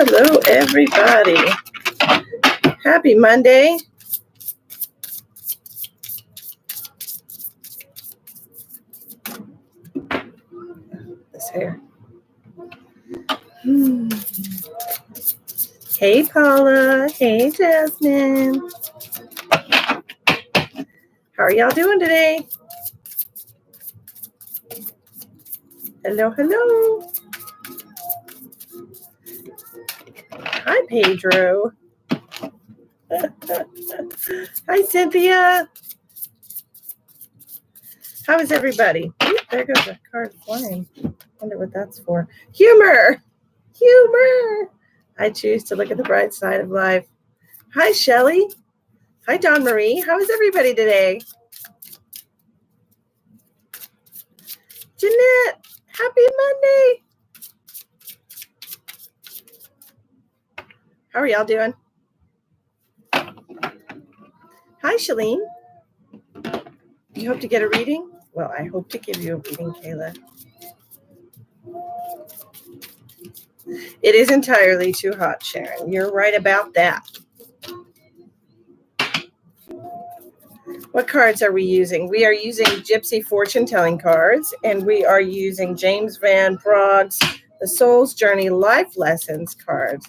Hello, everybody. Happy Monday. This hair. Hey, Paula. Hey, Jasmine. How are y'all doing today? Hello, hello. Hi, Pedro. Hi, Cynthia. How is everybody? Ooh, there goes a card flying. Wonder what that's for. Humor. Humor. I choose to look at the bright side of life. Hi, Shelly. Hi, Dawn Marie. How is everybody today? Jeanette, happy Monday. How are y'all doing? Hi, Shalene. You hope to get a reading? Well, I hope to give you a reading, Kayla. It is entirely too hot, Sharon. You're right about that. What cards are we using? We are using Gypsy Fortune Telling cards, and we are using James Van Prague's The Soul's Journey Life Lessons card.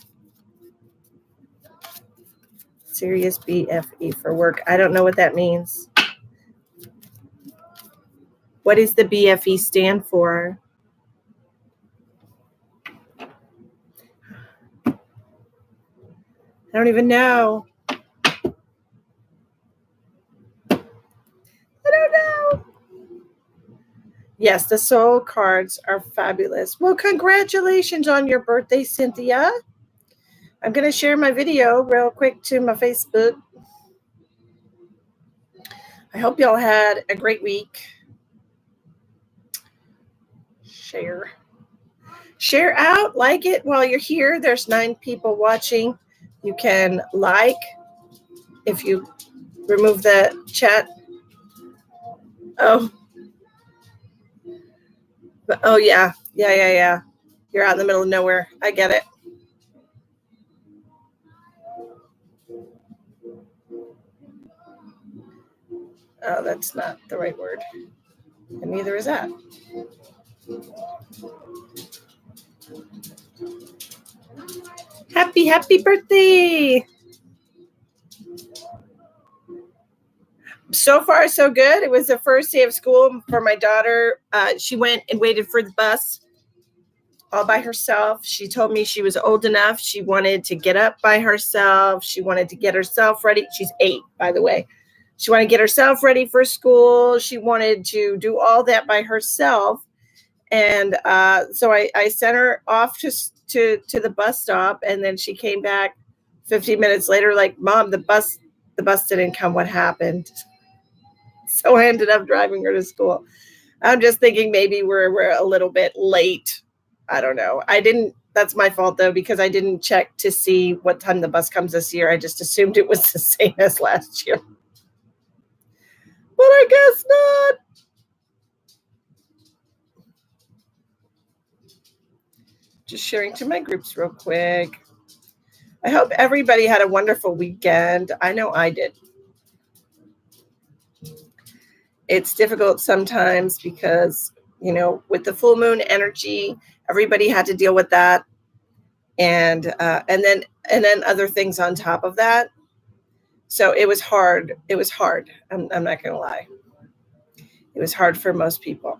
Serious BFE for work. I don't know what that means. What does the BFE stand for? I don't even know. I don't know. Yes, the soul cards are fabulous. Well, congratulations on your birthday, Cynthia. I'm going to share my video real quick to my Facebook. I hope y'all had a great week. Share. Share out, like it while you're here. There's 9 people watching. You can like if you remove the chat. Oh, yeah. You're out in the middle of nowhere. I get it. Oh, that's not the right word. And neither is that. Happy birthday. So far, so good. It was the first day of school for my daughter. She went and waited for the bus all by herself. She told me she was old enough. She wanted to get up by herself. She wanted to get herself ready. She's 8, by the way. She wanted to get herself ready for school. She wanted to do all that by herself. And so I sent her off to the bus stop. And then she came back 15 minutes later, like, Mom, the bus didn't come. What happened? So I ended up driving her to school. I'm just thinking maybe we're a little bit late. I don't know. That's my fault, though, because I didn't check to see what time the bus comes this year. I just assumed it was the same as last year. But I guess not. Just sharing to my groups real quick. I hope everybody had a wonderful weekend. I know I did. It's difficult sometimes because, with the full moon energy, everybody had to deal with that. And then other things on top of that. So it was hard. I'm not going to lie. It was hard for most people.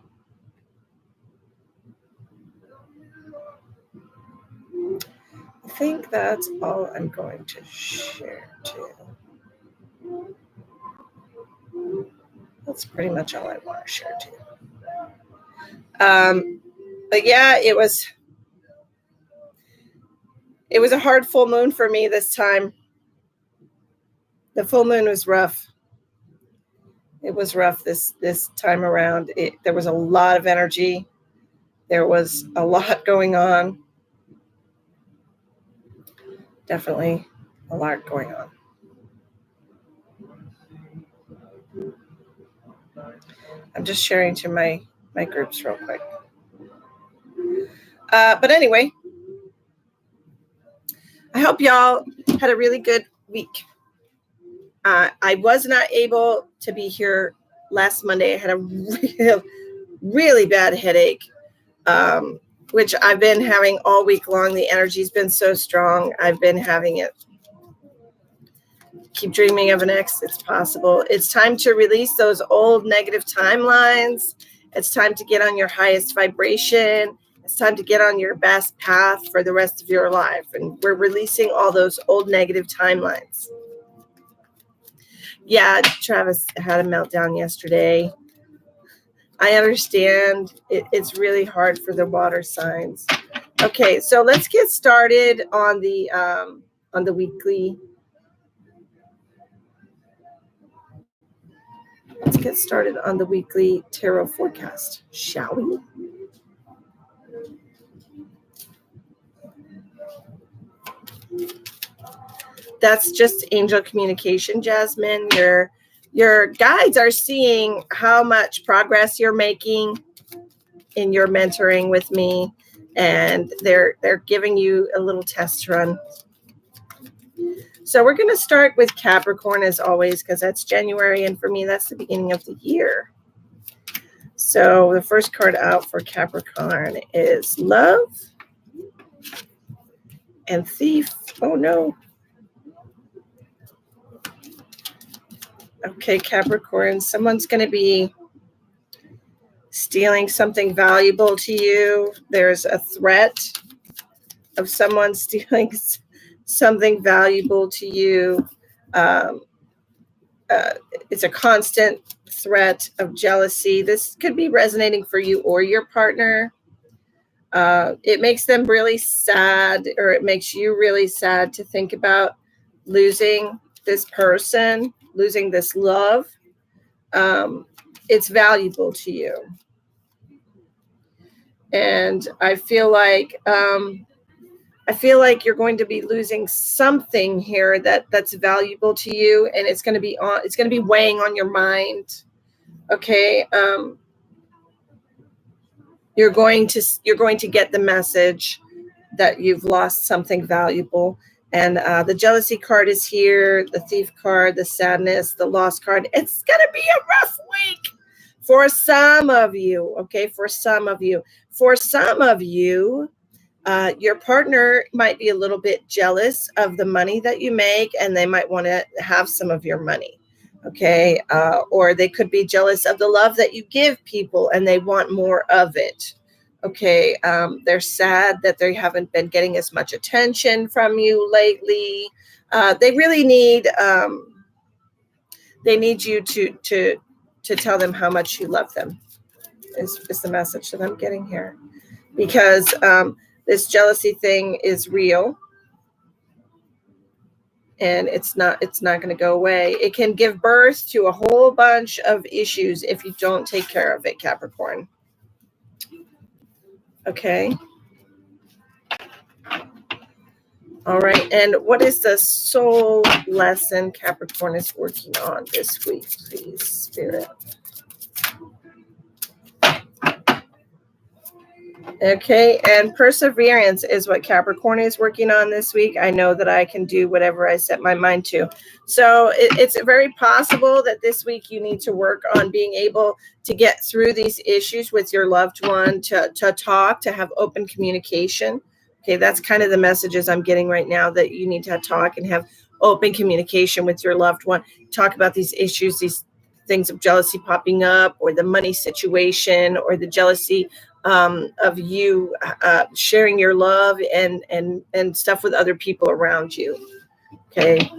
I think that's all I'm going to share too. That's pretty much all I want to share too. But yeah, it was a hard full moon for me this time. The full moon was rough. It was rough this time around. There was a lot of energy. There was a lot going on. Definitely a lot going on. I'm just sharing to my groups real quick. But anyway, I hope y'all had a really good week. I was not able to be here last Monday. I had a really bad headache, which I've been having all week long. The energy's been so strong. I've been having it. Keep dreaming of an ex. It's possible. It's time to release those old negative timelines. It's time to get on your highest vibration. It's time to get on your best path for the rest of your life. And we're releasing all those old negative timelines. Yeah, Travis had a meltdown yesterday. I understand. It's really hard for the water signs. Okay, so let's get started on the weekly. Let's get started on the weekly tarot forecast, shall we? That's just angel communication, Jasmine. Your guides are seeing how much progress you're making in your mentoring with me, and they're giving you a little test run. So we're going to start with Capricorn as always, because that's January, and for me that's the beginning of the year. So the first card out for Capricorn is Love and Thief. Oh no. Okay, Capricorn, someone's going to be stealing something valuable to you. There's a threat of someone stealing something valuable to you. It's a constant threat of jealousy. This could be resonating for you or your partner. It makes them really sad, or it makes you really sad to think about losing this person, losing this love. It's valuable to you. And I feel like you're going to be losing something here that's valuable to you, and it's going to be weighing on your mind. Okay. You're going to get the message that you've lost something valuable. And the jealousy card is here, the thief card, the sadness, the loss card. It's going to be a rough week for some of you. Okay. For some of you, your partner might be a little bit jealous of the money that you make, and they might want to have some of your money. Okay. Or they could be jealous of the love that you give people, and they want more of it. Okay. They're sad that they haven't been getting as much attention from you lately. They really need, you to tell them how much you love them is the message that I'm getting here, because, this jealousy thing is real, and it's not going to go away. It can give birth to a whole bunch of issues if you don't take care of it, Capricorn. Okay. All right. And what is the soul lesson Capricorn is working on this week, please, Spirit? Okay, and perseverance is what Capricorn is working on this week. I know that I can do whatever I set my mind to. So it's very possible that this week you need to work on being able to get through these issues with your loved one, to talk, to have open communication. Okay, that's kind of the messages I'm getting right now, that you need to talk and have open communication with your loved one. Talk about these issues, these things of jealousy popping up, or the money situation, or the jealousy of you sharing your love and stuff with other people around you. Okay.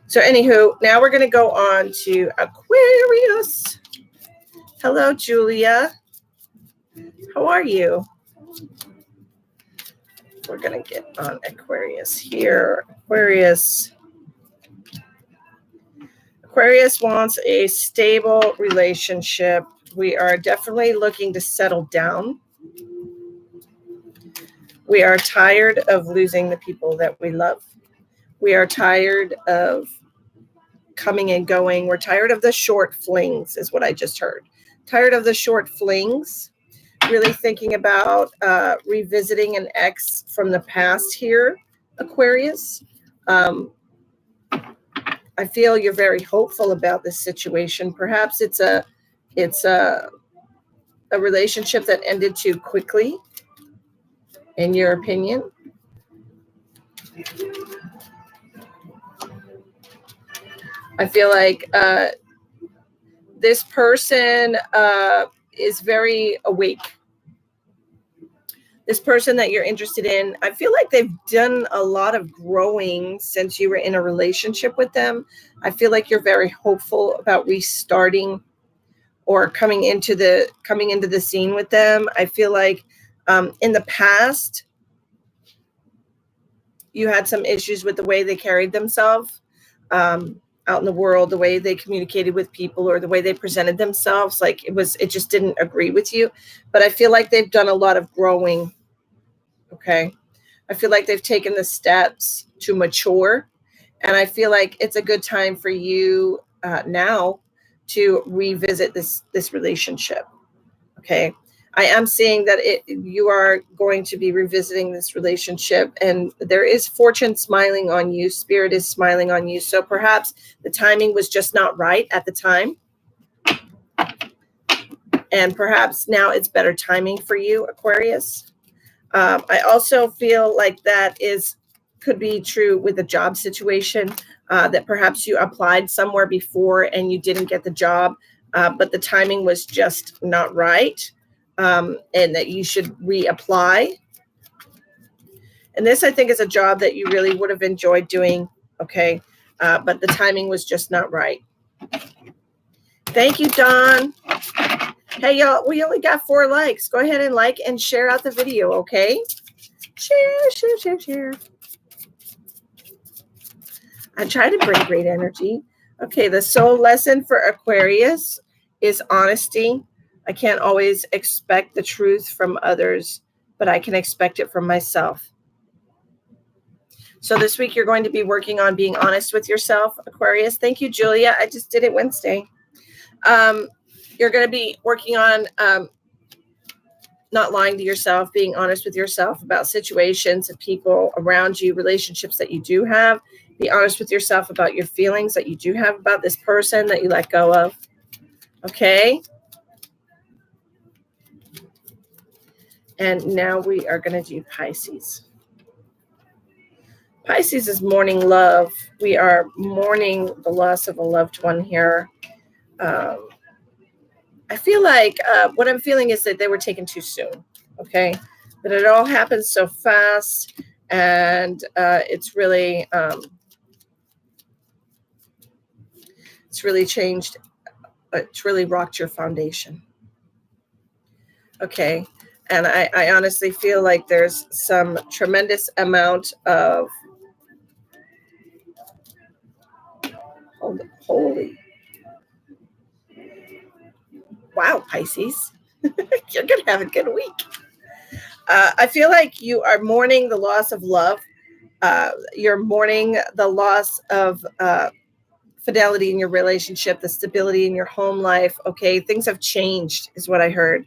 So anywho, now we're going to go on to Aquarius. Hello, Julia. How are you? We're going to get on Aquarius here. Aquarius wants a stable relationship. We are definitely looking to settle down. We are tired of losing the people that we love. We are tired of coming and going. We're tired of the short flings, is what I just heard. Tired of the short flings. really thinking about revisiting an ex from the past here, Aquarius. I feel you're very hopeful about this situation. Perhaps it's a relationship that ended too quickly, in your opinion. I feel like this person is very awake. This person that you're interested in, I feel like they've done a lot of growing since you were in a relationship with them. I feel like you're very hopeful about restarting or coming into the scene with them. I feel like in the past, you had some issues with the way they carried themselves out in the world, the way they communicated with people or the way they presented themselves. Like it just didn't agree with you. But I feel like they've done a lot of growing. Okay. I feel like they've taken the steps to mature. And I feel like it's a good time for you now to revisit this relationship. Okay. I am seeing that you are going to be revisiting this relationship, and there is fortune smiling on you. Spirit is smiling on you. So perhaps the timing was just not right at the time. And perhaps now it's better timing for you, Aquarius. I also feel like that could be true with the job situation, that perhaps you applied somewhere before and you didn't get the job, but the timing was just not right. And that you should reapply. And this, I think, is a job that you really would have enjoyed doing, okay? But the timing was just not right. Thank you, Don. Hey, y'all, we only got 4 likes. Go ahead and like and share out the video, okay? Share. I try to bring great energy. Okay, the soul lesson for Aquarius is honesty. I can't always expect the truth from others, but I can expect it from myself. So this week you're going to be working on being honest with yourself, Aquarius. Thank you, Julia. I just did it Wednesday. You're going to be working on not lying to yourself, being honest with yourself about situations and people around you, relationships that you do have. Be honest with yourself about your feelings that you do have about this person that you let go of. Okay? And now we are going to do Pisces. Pisces is mourning love. We are mourning the loss of a loved one here. I feel like what I'm feeling is that they were taken too soon. Okay? That it all happens so fast, and it's really changed. It's really rocked your foundation. Okay? And I honestly feel like there's some tremendous amount of holy. Wow, Pisces. You're going to have a good week. I feel like you are mourning the loss of love. You're mourning the loss of fidelity in your relationship, the stability in your home life. Okay, things have changed is what I heard.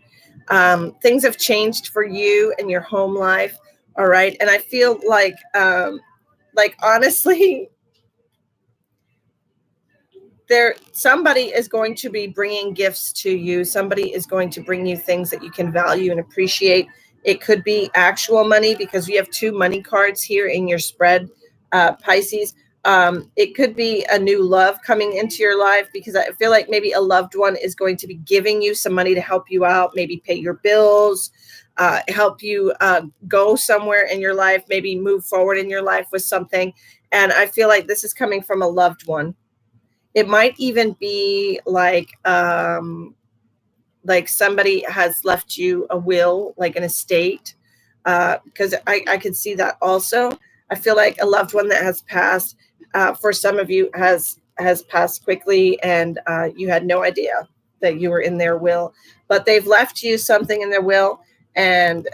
Things have changed for you and your home life. All right. And I feel like honestly, somebody is going to be bringing gifts to you. Somebody is going to bring you things that you can value and appreciate. It could be actual money, because we have 2 money cards here in your spread, Pisces. It could be a new love coming into your life, because I feel like maybe a loved one is going to be giving you some money to help you out, maybe pay your bills, help you go somewhere in your life, maybe move forward in your life with something. And I feel like this is coming from a loved one. It might even be like somebody has left you a will, like an estate, because I could see that also. I feel like a loved one that has passed, for some of you, has passed quickly, and you had no idea that you were in their will. But they've left you something in their will, and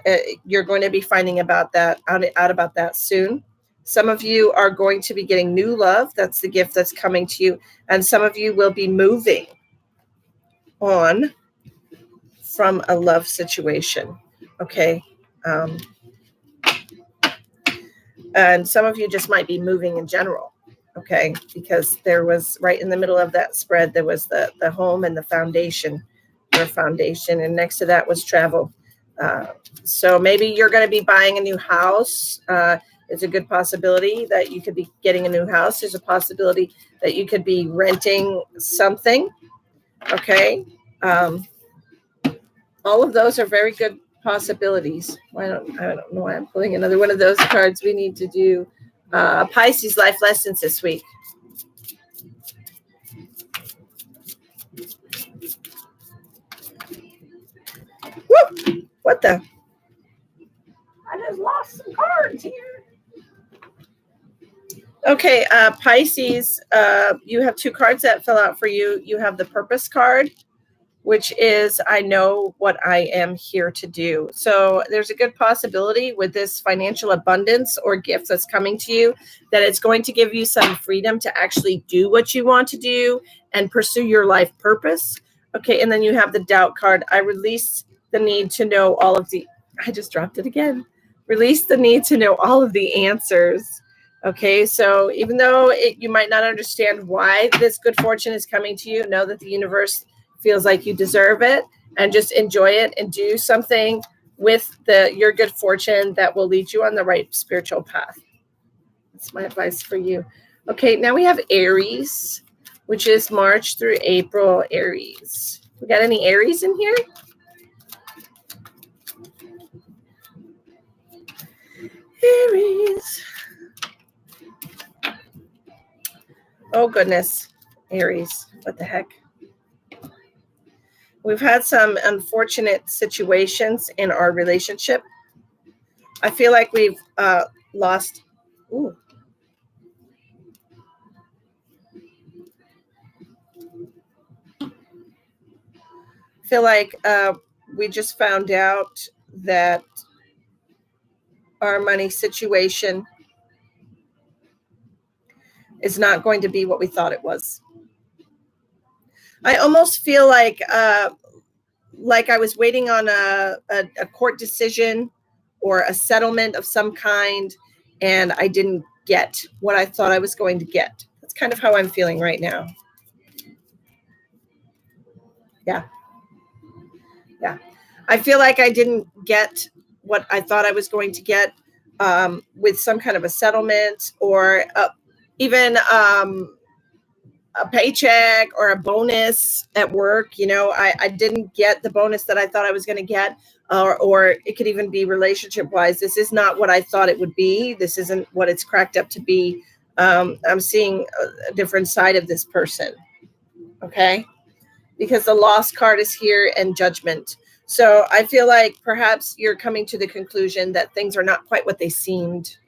you're going to be finding out about that soon. Some of you are going to be getting new love. That's the gift that's coming to you. And some of you will be moving on from a love situation. Okay. And some of you just might be moving in general. Okay. Because there was right in the middle of that spread, there was the home and the foundation, your foundation. And next to that was travel. So maybe you're going to be buying a new house. It's a good possibility that you could be getting a new house. There's a possibility that you could be renting something. Okay. All of those are very good possibilities. I don't know why I'm pulling another one of those cards. We need to do Pisces life lessons this week. Whoop! What the? I just lost some cards here. Okay, Pisces, you have two cards that fell out for you. You have the Purpose card, which is, I know what I am here to do. So there's a good possibility with this financial abundance or gift that's coming to you that it's going to give you some freedom to actually do what you want to do and pursue your life purpose. Okay, and then you have the Doubt card. I release the need to know all of the, I just dropped it again. Release the need to know all of the answers. Okay, so even though you might not understand why this good fortune is coming to you, know that the universe feels like you deserve it, and just enjoy it and do something with your good fortune that will lead you on the right spiritual path. That's my advice for you. Okay, now we have Aries, which is March through April. Aries. We got any Aries in here? Aries. Oh, goodness. Aries. What the heck? We've had some unfortunate situations in our relationship. I feel like we've lost. Ooh. I feel like we just found out that our money situation is not going to be what we thought it was. I almost feel like I was waiting on a court decision or a settlement of some kind, and I didn't get what I thought I was going to get. That's kind of how I'm feeling right now. Yeah. Yeah. I feel like I didn't get what I thought I was going to get with some kind of a settlement or even a paycheck or a bonus at work. You know, I didn't get the bonus that I thought I was going to get, or it could even be relationship wise. This is not what I thought it would be. This isn't what it's cracked up to be. I'm seeing a different side of this person. Okay. Because the Lost card is here and Judgment. So I feel like perhaps you're coming to the conclusion that things are not quite what they seemed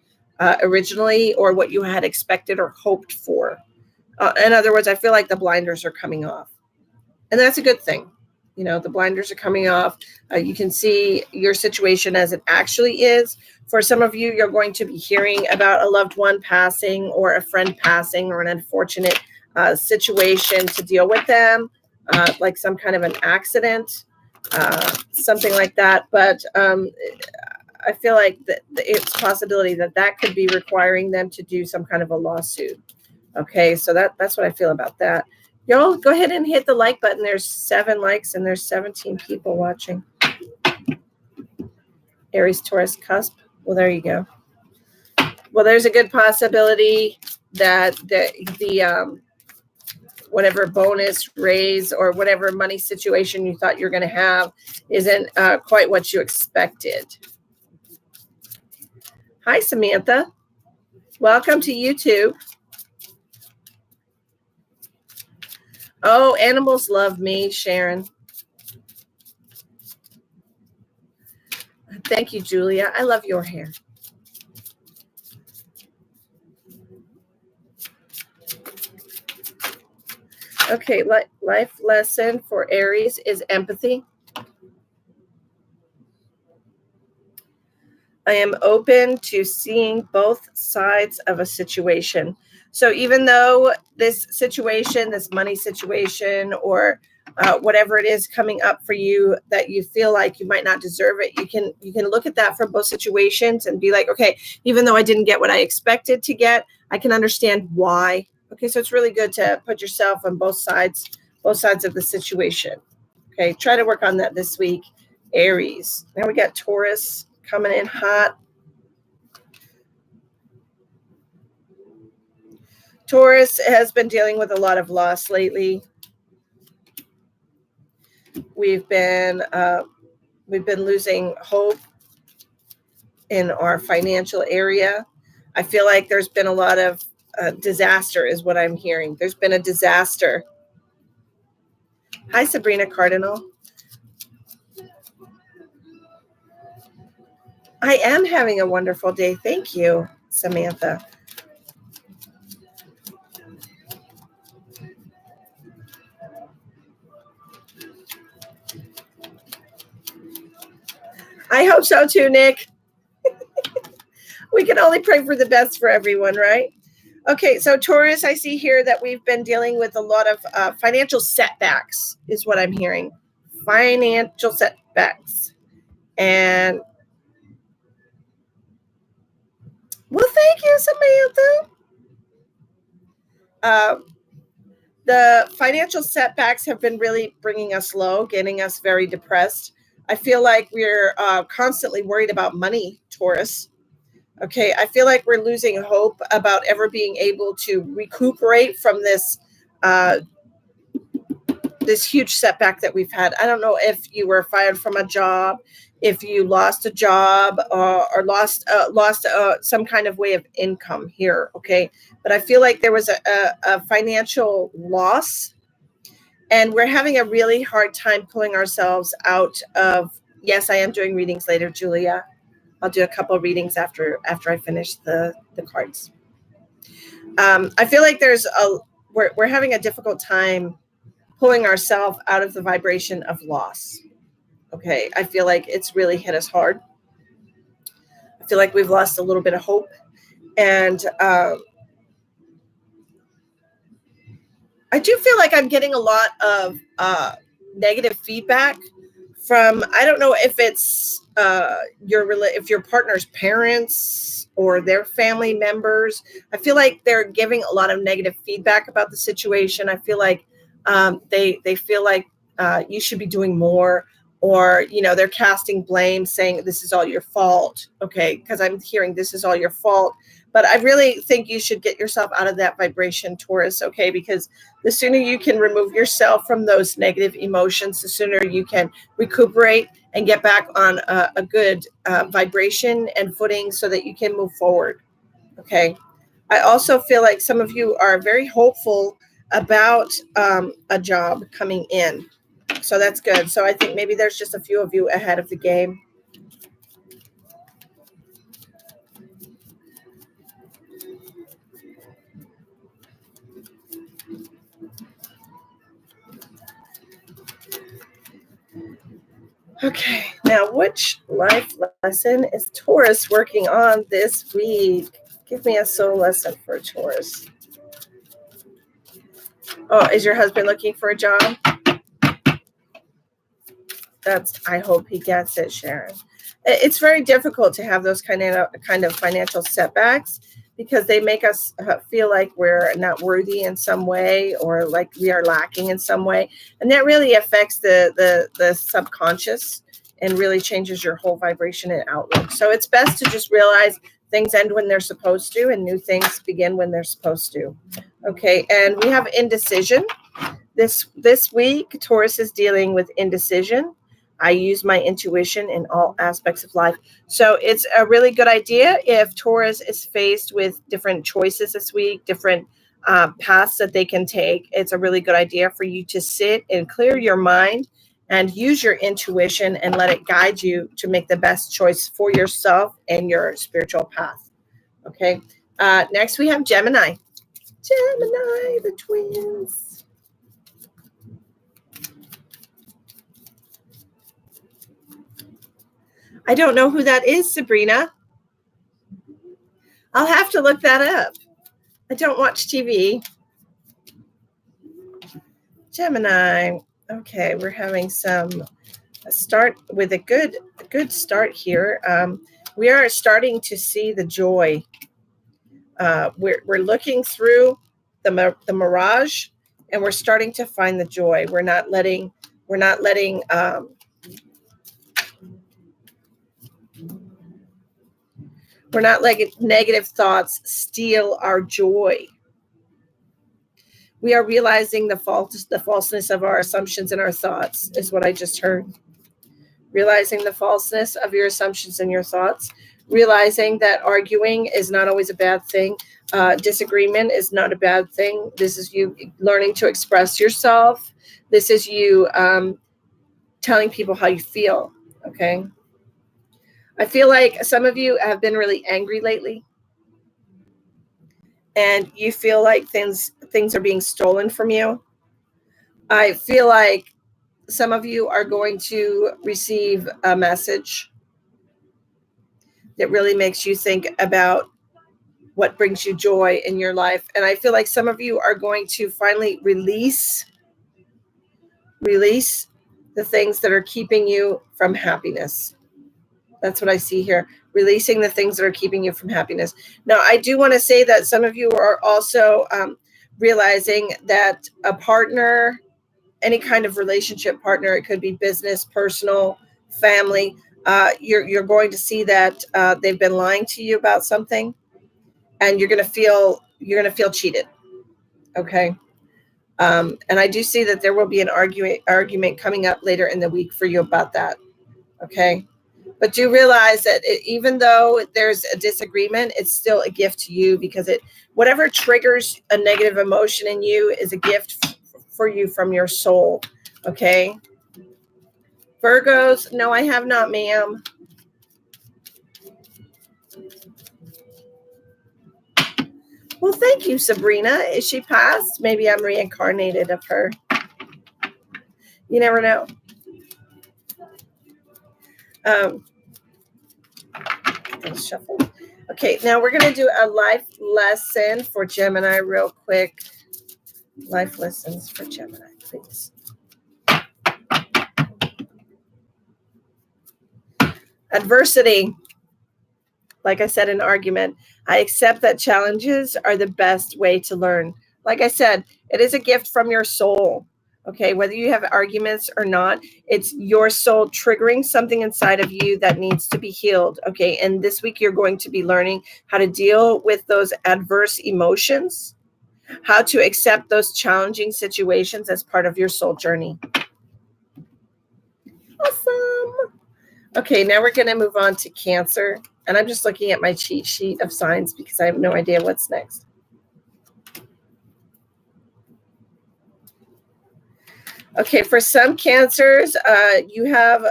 originally, or what you had expected or hoped for. In other words, I feel like the blinders are coming off, and that's a good thing. You know, the blinders are coming off. You can see your situation as it actually is. For some of you, you're going to be hearing about a loved one passing or a friend passing or an unfortunate situation to deal with them, like some kind of an accident, something like that. But I feel like it's a possibility that could be requiring them to do some kind of a lawsuit. Okay, so that's what I feel about that. Y'all go ahead and hit the like button. There's 7 likes and there's 17 people watching. Aries, Taurus, cusp. Well, there you go. Well, there's a good possibility that the whatever bonus raise or whatever money situation you thought you're going to have isn't quite what you expected. Hi, Samantha. Welcome to YouTube. Oh, animals love me, Sharon. Thank you, Julia. I love your hair. Okay, life lesson for Aries is empathy. I am open to seeing both sides of a situation. So even though this situation, this money situation, or whatever it is coming up for you that you feel like you might not deserve it. You can look at that from both situations and be like, okay, even though I didn't get what I expected to get, I can understand why. Okay, so it's really good to put yourself on both sides of the situation. Okay, try to work on that this week, Aries. Now we got Taurus coming in hot. Taurus has been dealing with a lot of loss lately. We've been losing hope in our financial area. I feel like there's been a lot of disaster is what I'm hearing. There's been a disaster. Hi, Sabrina Cardinal. I am having a wonderful day. Thank you, Samantha. I hope so too, Nick. We can only pray for the best for everyone, right? Okay, so Taurus, I see here that we've been dealing with a lot of financial setbacks, is what I'm hearing. Financial setbacks. And, well, thank you, Samantha. The financial setbacks have been really bringing us low, getting us very depressed. I feel like we're constantly worried about money, Taurus. Okay, I feel like we're losing hope about ever being able to recuperate from this this huge setback that we've had. I don't know if you were fired from a job, if you lost a job, or lost some kind of way of income here. Okay, but I feel like there was a financial loss, and we're having a really hard time pulling ourselves out of. Yes, I am doing readings later, Julia. I'll do a couple of readings after I finish the cards. I feel like we're having a difficult time pulling ourselves out of the vibration of loss. Okay, I feel like it's really hit us hard. I feel like we've lost a little bit of hope, and I do feel like I'm getting a lot of negative feedback from, I don't know if it's if your partner's parents or their family members. I feel like they're giving a lot of negative feedback about the situation. I feel like they feel like you should be doing more, or they're casting blame, saying this is all your fault. Okay, because I'm hearing this is all your fault. But I really think you should get yourself out of that vibration, Taurus, okay? Because the sooner you can remove yourself from those negative emotions, the sooner you can recuperate and get back on a good vibration and footing so that you can move forward, okay? I also feel like some of you are very hopeful about a job coming in. So that's good. So I think maybe there's just a few of you ahead of the game. Okay, now which life lesson is Taurus working on this week? Give me a soul lesson for Taurus. Oh, is your husband looking for a job? I hope he gets it, Sharon. It's very difficult to have those kind of financial setbacks, because they make us feel like we're not worthy in some way, or like we are lacking in some way. And that really affects the subconscious and really changes your whole vibration and outlook. So it's best to just realize things end when they're supposed to, and new things begin when they're supposed to. Okay, and we have indecision. This week, Taurus is dealing with indecision. I use my intuition in all aspects of life. So it's a really good idea if Taurus is faced with different choices this week, different paths that they can take. It's a really good idea for you to sit and clear your mind and use your intuition and let it guide you to make the best choice for yourself and your spiritual path. Okay. Next, we have Gemini. Gemini, the twins. I don't know who that is, Sabrina. I'll have to look that up. I don't watch TV. Gemini. Okay, we're having a start with a good start here. We are starting to see the joy. We're looking through the mirage, and we're starting to find the joy. We're not letting negative thoughts steal our joy. We are realizing the falseness of our assumptions and our thoughts, is what I just heard. Realizing the falseness of your assumptions and your thoughts. Realizing that arguing is not always a bad thing. Disagreement is not a bad thing. This is you learning to express yourself. This is you telling people how you feel, okay? I feel like some of you have been really angry lately. And you feel like things are being stolen from you. I feel like some of you are going to receive a message that really makes you think about what brings you joy in your life. And I feel like some of you are going to finally release the things that are keeping you from happiness. That's what I see here. Releasing the things that are keeping you from happiness. Now, I do want to say that some of you are also realizing that a partner, any kind of relationship partner, it could be business, personal, family, you're going to see that they've been lying to you about something, and you're going to feel cheated. Okay. And I do see that there will be an argument coming up later in the week for you about that. Okay. But do realize that even though there's a disagreement, it's still a gift to you, because whatever triggers a negative emotion in you is a gift for you from your soul. Okay. Virgos, no, I have not, ma'am. Well, thank you, Sabrina. Is she passed? Maybe I'm reincarnated of her. You never know. Let's shuffle. Okay, now we're going to do a life lesson for Gemini real quick. Life lessons for Gemini, please. Adversity. Like I said in argument, I accept that challenges are the best way to learn. Like I said, it is a gift from your soul. Okay, whether you have arguments or not, it's your soul triggering something inside of you that needs to be healed. Okay, and this week you're going to be learning how to deal with those adverse emotions, how to accept those challenging situations as part of your soul journey. Awesome. Okay, now we're going to move on to Cancer. And I'm just looking at my cheat sheet of signs because I have no idea what's next. Okay, for some Cancers, you have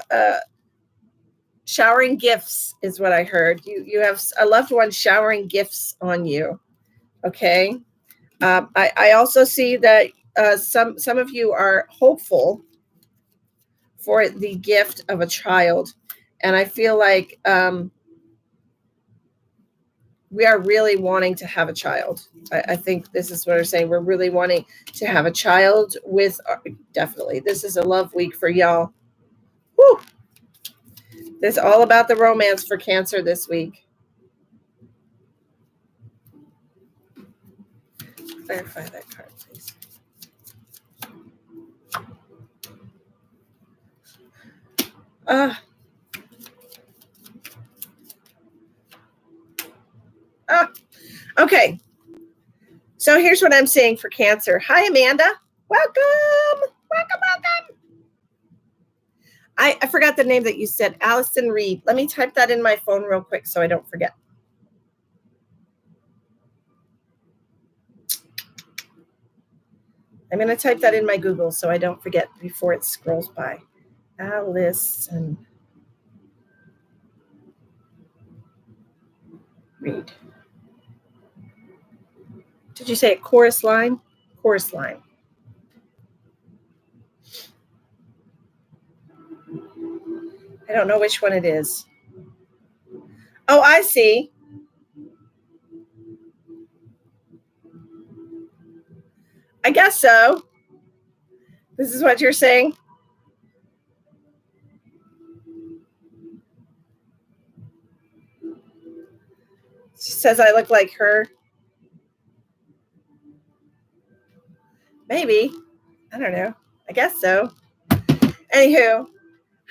showering gifts is what I heard. You have a loved one showering gifts on you. Okay. I also see that some of you are hopeful for the gift of a child. And I feel like we are really wanting to have a child. I think this is what we're saying. We're really wanting to have a child with, definitely. This is a love week for y'all. Woo! It's all about the romance for Cancer this week. Clarify that card, please. Okay. So here's what I'm saying for Cancer. Hi, Amanda. Welcome. I forgot the name that you said. Allison Reed. Let me type that in my phone real quick so I don't forget. I'm going to type that in my Google so I don't forget before it scrolls by. Allison Reed. Did you say a chorus line? Chorus line. I don't know which one it is. Oh, I see. I guess so. This is what you're saying? She says I look like her. Maybe. I don't know. I guess so. Anywho.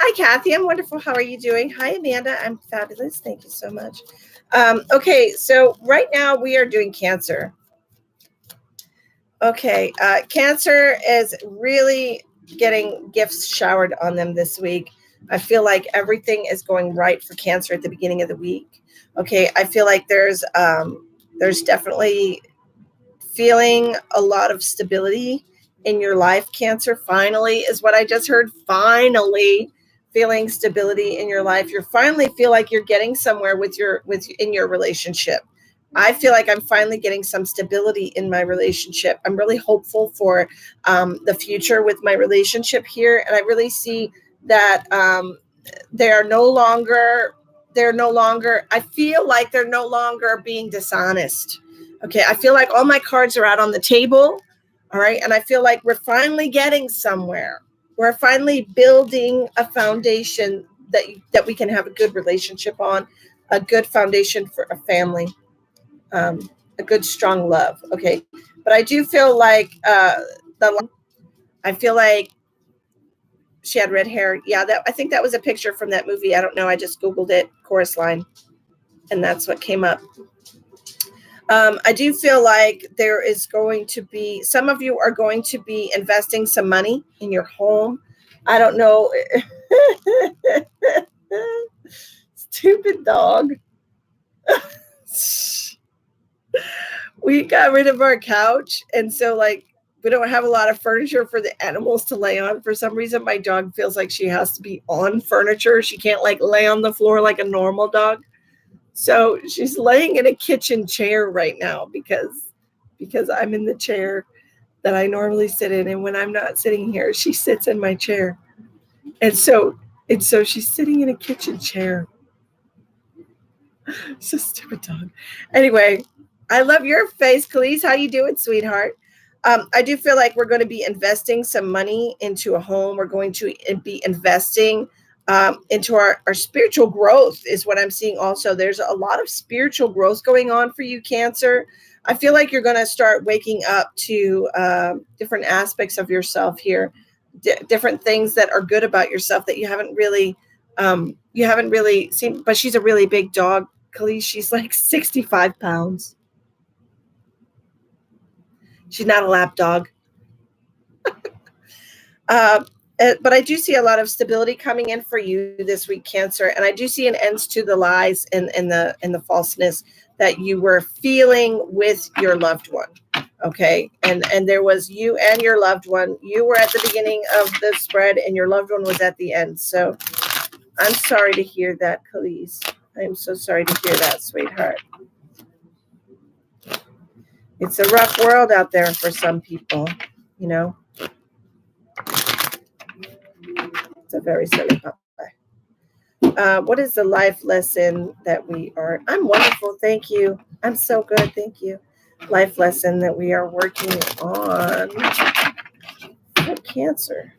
Hi, Kathy. I'm wonderful. How are you doing? Hi, Amanda. I'm fabulous. Thank you so much. Okay, so right now we are doing Cancer. Okay, Cancer is really getting gifts showered on them this week. I feel like everything is going right for Cancer at the beginning of the week. Okay, I feel like there's definitely feeling a lot of stability in your life. Cancer, finally, is what I just heard. Finally, feeling stability in your life. You finally feel like you're getting somewhere in your relationship. I feel like I'm finally getting some stability in my relationship. I'm really hopeful for the future with my relationship here, and I really see that they're no longer. I feel like they're no longer being dishonest. Okay, I feel like all my cards are out on the table. All right, and I feel like we're finally getting somewhere. We're finally building a foundation that we can have a good relationship on, a good foundation for a family, a good strong love. Okay, but I do feel like I feel like she had red hair. Yeah, I think that was a picture from that movie. I don't know. I just Googled it, chorus line, and that's what came up. I do feel like there is going to be, some of you are going to be investing some money in your home. I don't know. Stupid dog. We got rid of our couch. And so like, we don't have a lot of furniture for the animals to lay on. For some reason, my dog feels like she has to be on furniture. She can't like lay on the floor like a normal dog. So she's laying in a kitchen chair right now because I'm in the chair that I normally sit in. And when I'm not sitting here, she sits in my chair. And so she's sitting in a kitchen chair. So stupid dog. Anyway, I love your face, Khalees. How you doing, sweetheart? I do feel like we're going to be investing some money into a home. We're going to be investing into our spiritual growth is what I'm seeing also. There's a lot of spiritual growth going on for you, Cancer. I feel like you're going to start waking up to different aspects of yourself here, different things that are good about yourself that you haven't really seen. But she's a really big dog, Khalees. She's like 65 pounds. She's not a lap dog. But I do see a lot of stability coming in for you this week, Cancer, and I do see an end to the lies and the falseness that you were feeling with your loved one. Okay, and there was you and your loved one. You were at the beginning of the spread, and your loved one was at the end. So I'm sorry to hear that, Khalees. I am so sorry to hear that, sweetheart. It's a rough world out there for some people, you know. It's a very silly puppy. What is the life lesson that we are? I'm wonderful. Thank you. I'm so good. Thank you. Life lesson that we are working on for Cancer.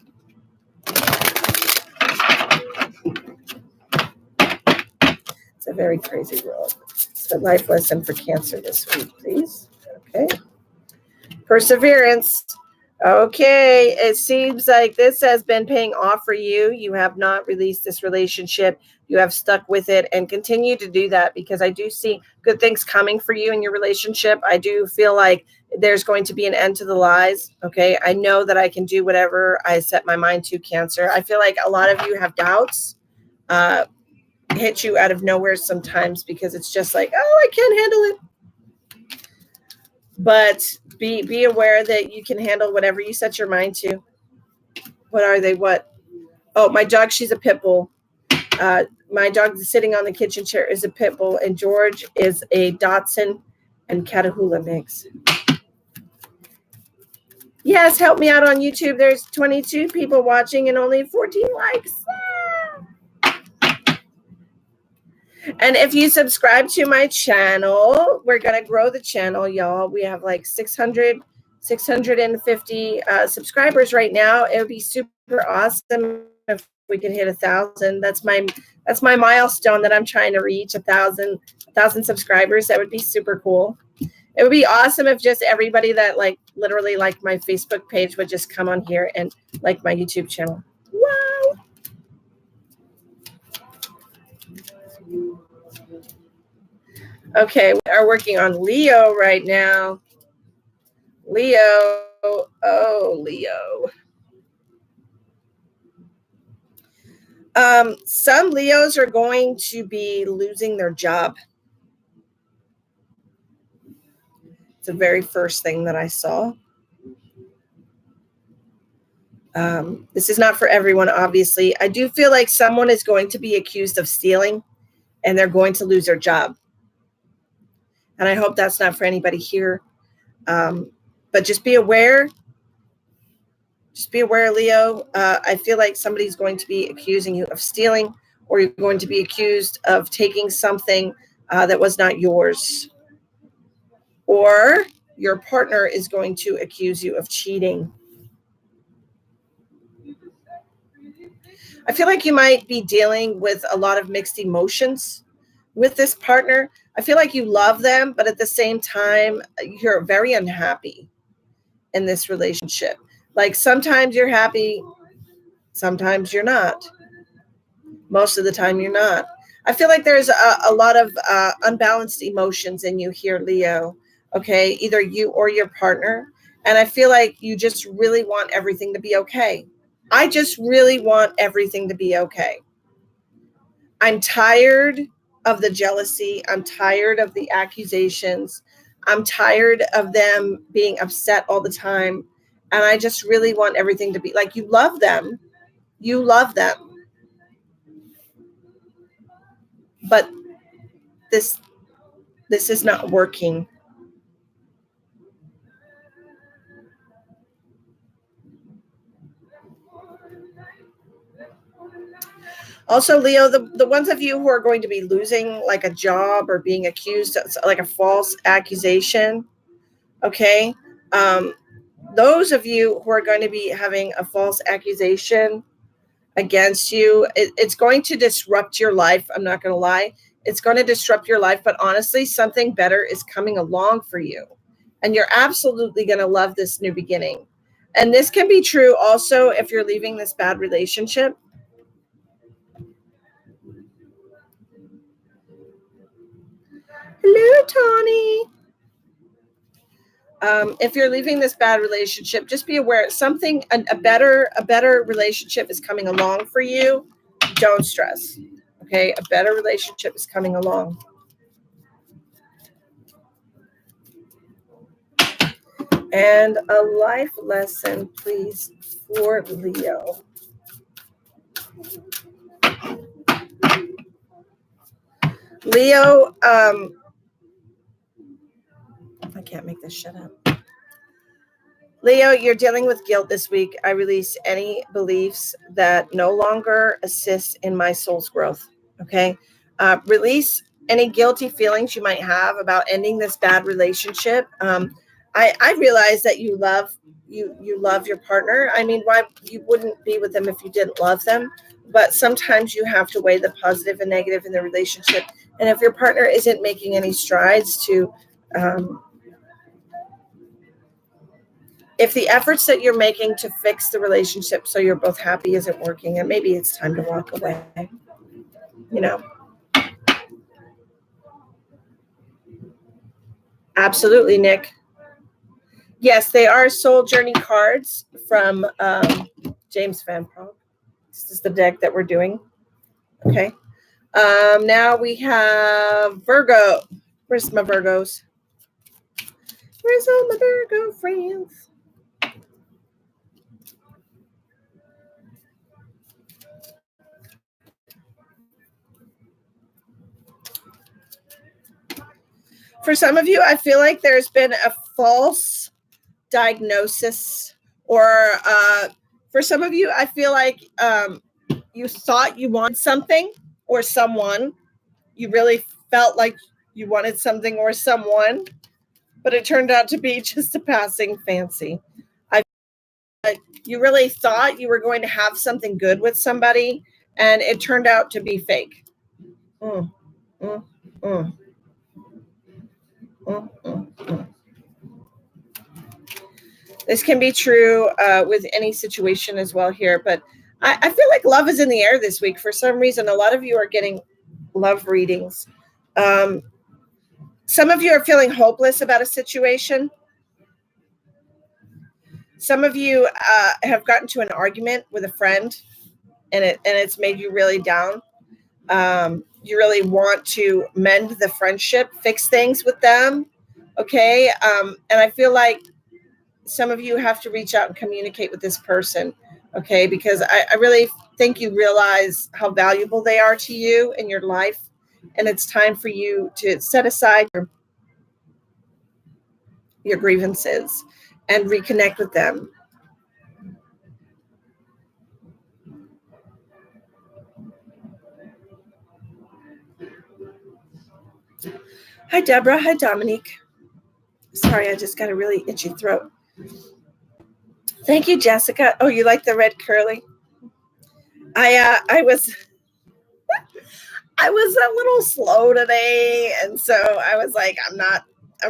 It's a very crazy world. It's a life lesson for Cancer this week, please. Okay. Perseverance. Okay, it seems like this has been paying off for you. You have not released this relationship. You have stuck with it and continue to do that because I do see good things coming for you in your relationship. I do feel like there's going to be an end to the lies. Okay, I know that I can do whatever I set my mind to, Cancer. I feel like a lot of you have doubts hit you out of nowhere sometimes because it's just like, oh, I can't handle it. But be aware that you can handle whatever you set your mind to. What are they? What? Oh, my dog, she's a pit bull. My dog sitting on the kitchen chair is a pit bull, and George is a Dachshund and Catahoula mix. Yes, help me out on YouTube. There's 22 people watching and only 14 likes. And if you subscribe to my channel, we're going to grow the channel, y'all. We have like 600 650 subscribers right now. It would be super awesome if we could hit 1,000. That's my milestone that I'm trying to reach, 1,000 subscribers. That would be super cool. It would be awesome if just everybody that literally like my Facebook page would just come on here and like my YouTube channel. Wow. Okay, we are working on Leo right now. Leo. Oh, Leo. Some Leos are going to be losing their job. It's the very first thing that I saw. This is not for everyone, obviously. I do feel like someone is going to be accused of stealing and they're going to lose their job. And I hope that's not for anybody here. But just be aware. Just be aware, Leo. I feel like somebody's going to be accusing you of stealing, or you're going to be accused of taking something that was not yours. Or your partner is going to accuse you of cheating. I feel like you might be dealing with a lot of mixed emotions with this partner. I feel like you love them, but at the same time, you're very unhappy in this relationship. Like sometimes you're happy, sometimes you're not. Most of the time you're not. I feel like there's a lot of unbalanced emotions in you here, Leo. Okay, either you or your partner. And I feel like you just really want everything to be okay. I just really want everything to be okay. I'm tired of the jealousy. I'm tired of the accusations. I'm tired of them being upset all the time. And I just really want everything to be like, you love them. You love them. But this is not working. Also, Leo, the ones of you who are going to be losing like a job or being accused of like a false accusation, okay? Those of you who are going to be having a false accusation against you, it's going to disrupt your life. I'm not going to lie. It's going to disrupt your life, but honestly, something better is coming along for you. And you're absolutely going to love this new beginning. And this can be true also if you're leaving this bad relationship. Hello, Tawny. If you're leaving this bad relationship, just be aware something, a better relationship is coming along for you. Don't stress. Okay, a better relationship is coming along. And a life lesson, please, for Leo. Leo, I can't make this shut up. Leo, you're dealing with guilt this week. I release any beliefs that no longer assist in my soul's growth. Okay. Release any guilty feelings you might have about ending this bad relationship. I realize that you love your partner. I mean, why you wouldn't be with them if you didn't love them? But sometimes you have to weigh the positive and negative in the relationship. And if your partner isn't making any strides to if the efforts that you're making to fix the relationship so you're both happy isn't working, and maybe it's time to walk away, you know. Absolutely, Nick. Yes, they are soul journey cards from James Van Praagh. This is the deck that we're doing. Okay. Now we have Virgo. Where's my Virgos? Where's all my Virgo friends? For some of you, I feel like there's been a false diagnosis, or for some of you, I feel like you thought you wanted something or someone. You really felt like you wanted something or someone, but it turned out to be just a passing fancy. You really thought you were going to have something good with somebody, and it turned out to be fake. Mm, mm, mm. Mm, mm, mm. This can be true with any situation as well here, but I feel like love is in the air this week. For some reason, a lot of you are getting love readings. Some of you are feeling hopeless about a situation. Some of you have gotten to an argument with a friend, and it's made you really down. You really want to mend the friendship, fix things with them. Okay. And I feel like some of you have to reach out and communicate with this person. Okay. Because I really think you realize how valuable they are to you in your life. And it's time for you to set aside your grievances and reconnect with them. Hi, Deborah. Hi, Dominique. Sorry, I just got a really itchy throat. Thank you, Jessica. Oh, you like the red curly? I was a little slow today, and so I was like, I'm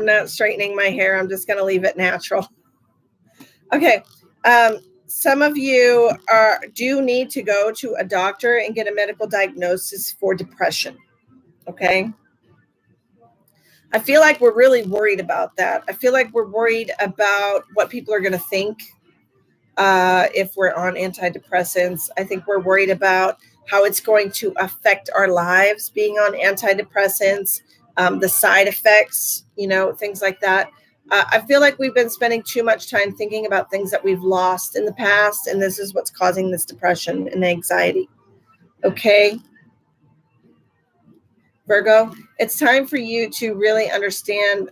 not straightening my hair. I'm just going to leave it natural. Okay. Some of you do need to go to a doctor and get a medical diagnosis for depression. Okay. I feel like we're really worried about that. I feel like we're worried about what people are going to think if we're on antidepressants. I think we're worried about how it's going to affect our lives being on antidepressants, the side effects, things like that. I feel like we've been spending too much time thinking about things that we've lost in the past, and this is what's causing this depression and anxiety. Okay, Virgo, it's time for you to really understand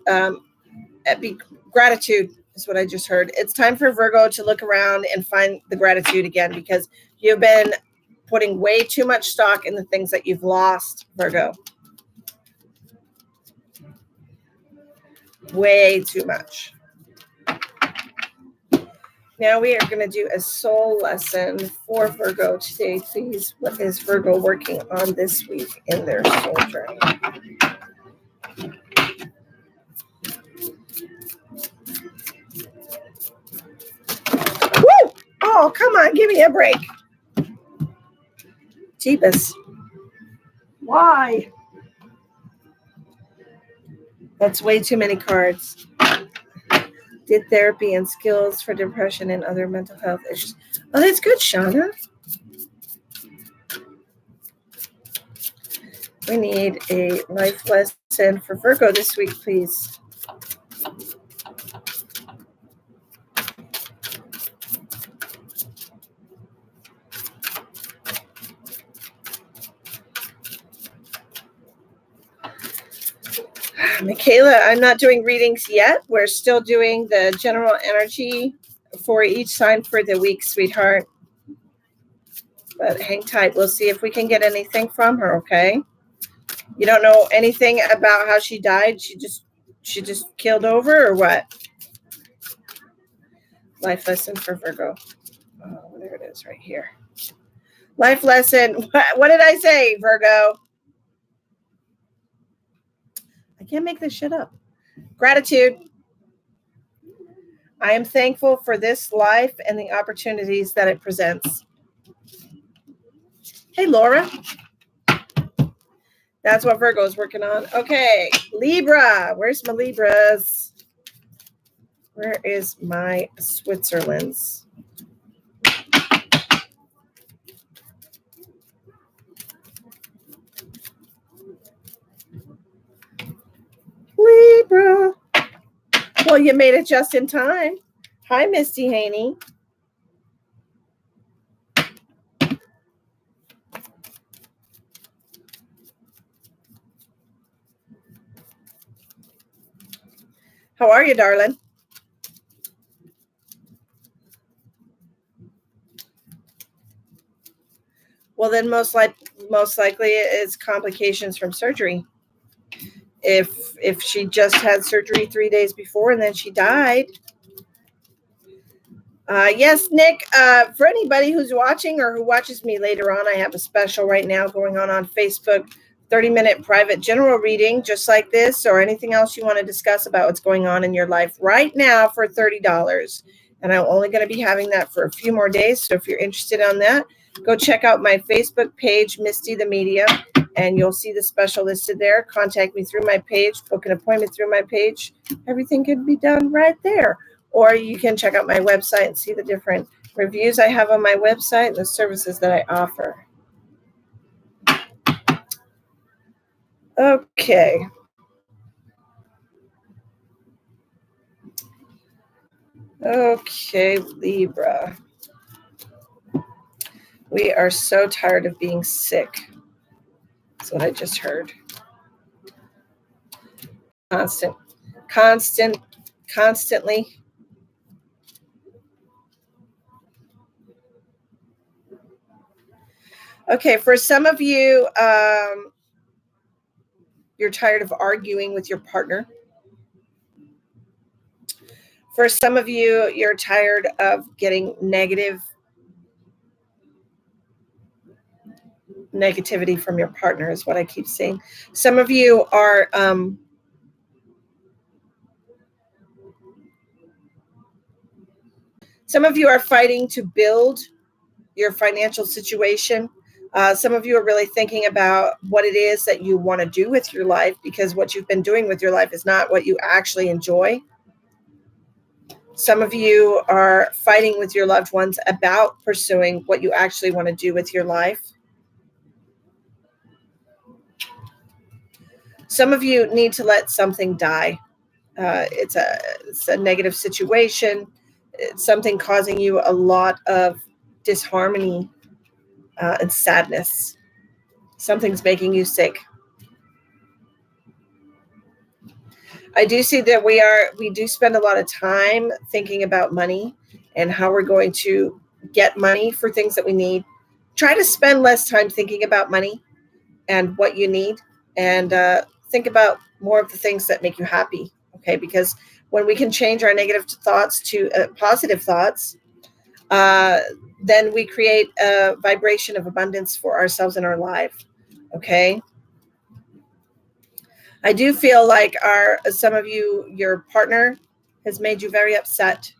gratitude is what I just heard. It's time for Virgo to look around and find the gratitude again, because you've been putting way too much stock in the things that you've lost, Virgo. Way too much. Now we are going to do a soul lesson for Virgo today. Please, what is Virgo working on this week in their soul journey? Woo! Oh, come on, give me a break. Jeebus. Why? That's way too many cards. Did therapy and skills for depression and other mental health issues. Oh, that's good, Shauna. We need a life lesson for Virgo this week, please. Michaela, I'm not doing readings yet. We're still doing the general energy for each sign for the week, sweetheart. But hang tight. We'll see if we can get anything from her, okay? You don't know anything about how she died? She just killed over, or what? Life lesson for Virgo. Oh, there it is right here. Life lesson. What did I say, Virgo? I can't make this shit up. Gratitude. I am thankful for this life and the opportunities that it presents. Hey, Laura. That's what Virgo is working on. Okay, Libra. Where's my Libras? Where is my Switzerlands? Libra. Well, you made it just in time. Hi, Misty Haney. How are you, darling? Well, then most likely it's complications from surgery. if she just had surgery 3 days before and then she died. Yes, Nick, for anybody who's watching or who watches me later on, I have a special right now going on Facebook, 30-minute private general reading, just like this, or anything else you want to discuss about what's going on in your life right now for $30. And I'm only going to be having that for a few more days. So if you're interested on that, go check out my Facebook page, Misty the Medium, and you'll see the special listed there. Contact me through my page, book an appointment through my page. Everything can be done right there. Or you can check out my website and see the different reviews I have on my website and the services that I offer. Okay. Okay, Libra. We are so tired of being sick. That's what I just heard. Constantly. Okay, for some of you, you're tired of arguing with your partner. For some of you, you're tired of getting negativity from your partner is what I keep saying. Some of you are fighting to build your financial situation. Some of you are really thinking about what it is that you want to do with your life, because what you've been doing with your life is not what you actually enjoy. Some of you are fighting with your loved ones about pursuing what you actually want to do with your life. Some of you need to let something die. It's a negative situation. It's something causing you a lot of disharmony and sadness. Something's making you sick. I do see that we do spend a lot of time thinking about money and how we're going to get money for things that we need. Try to spend less time thinking about money and what you need, and think about more of the things that make you happy. Okay, because when we can change our negative thoughts to positive thoughts, then we create a vibration of abundance for ourselves in our life. Okay. I do feel like some of you, your partner has made you very upset,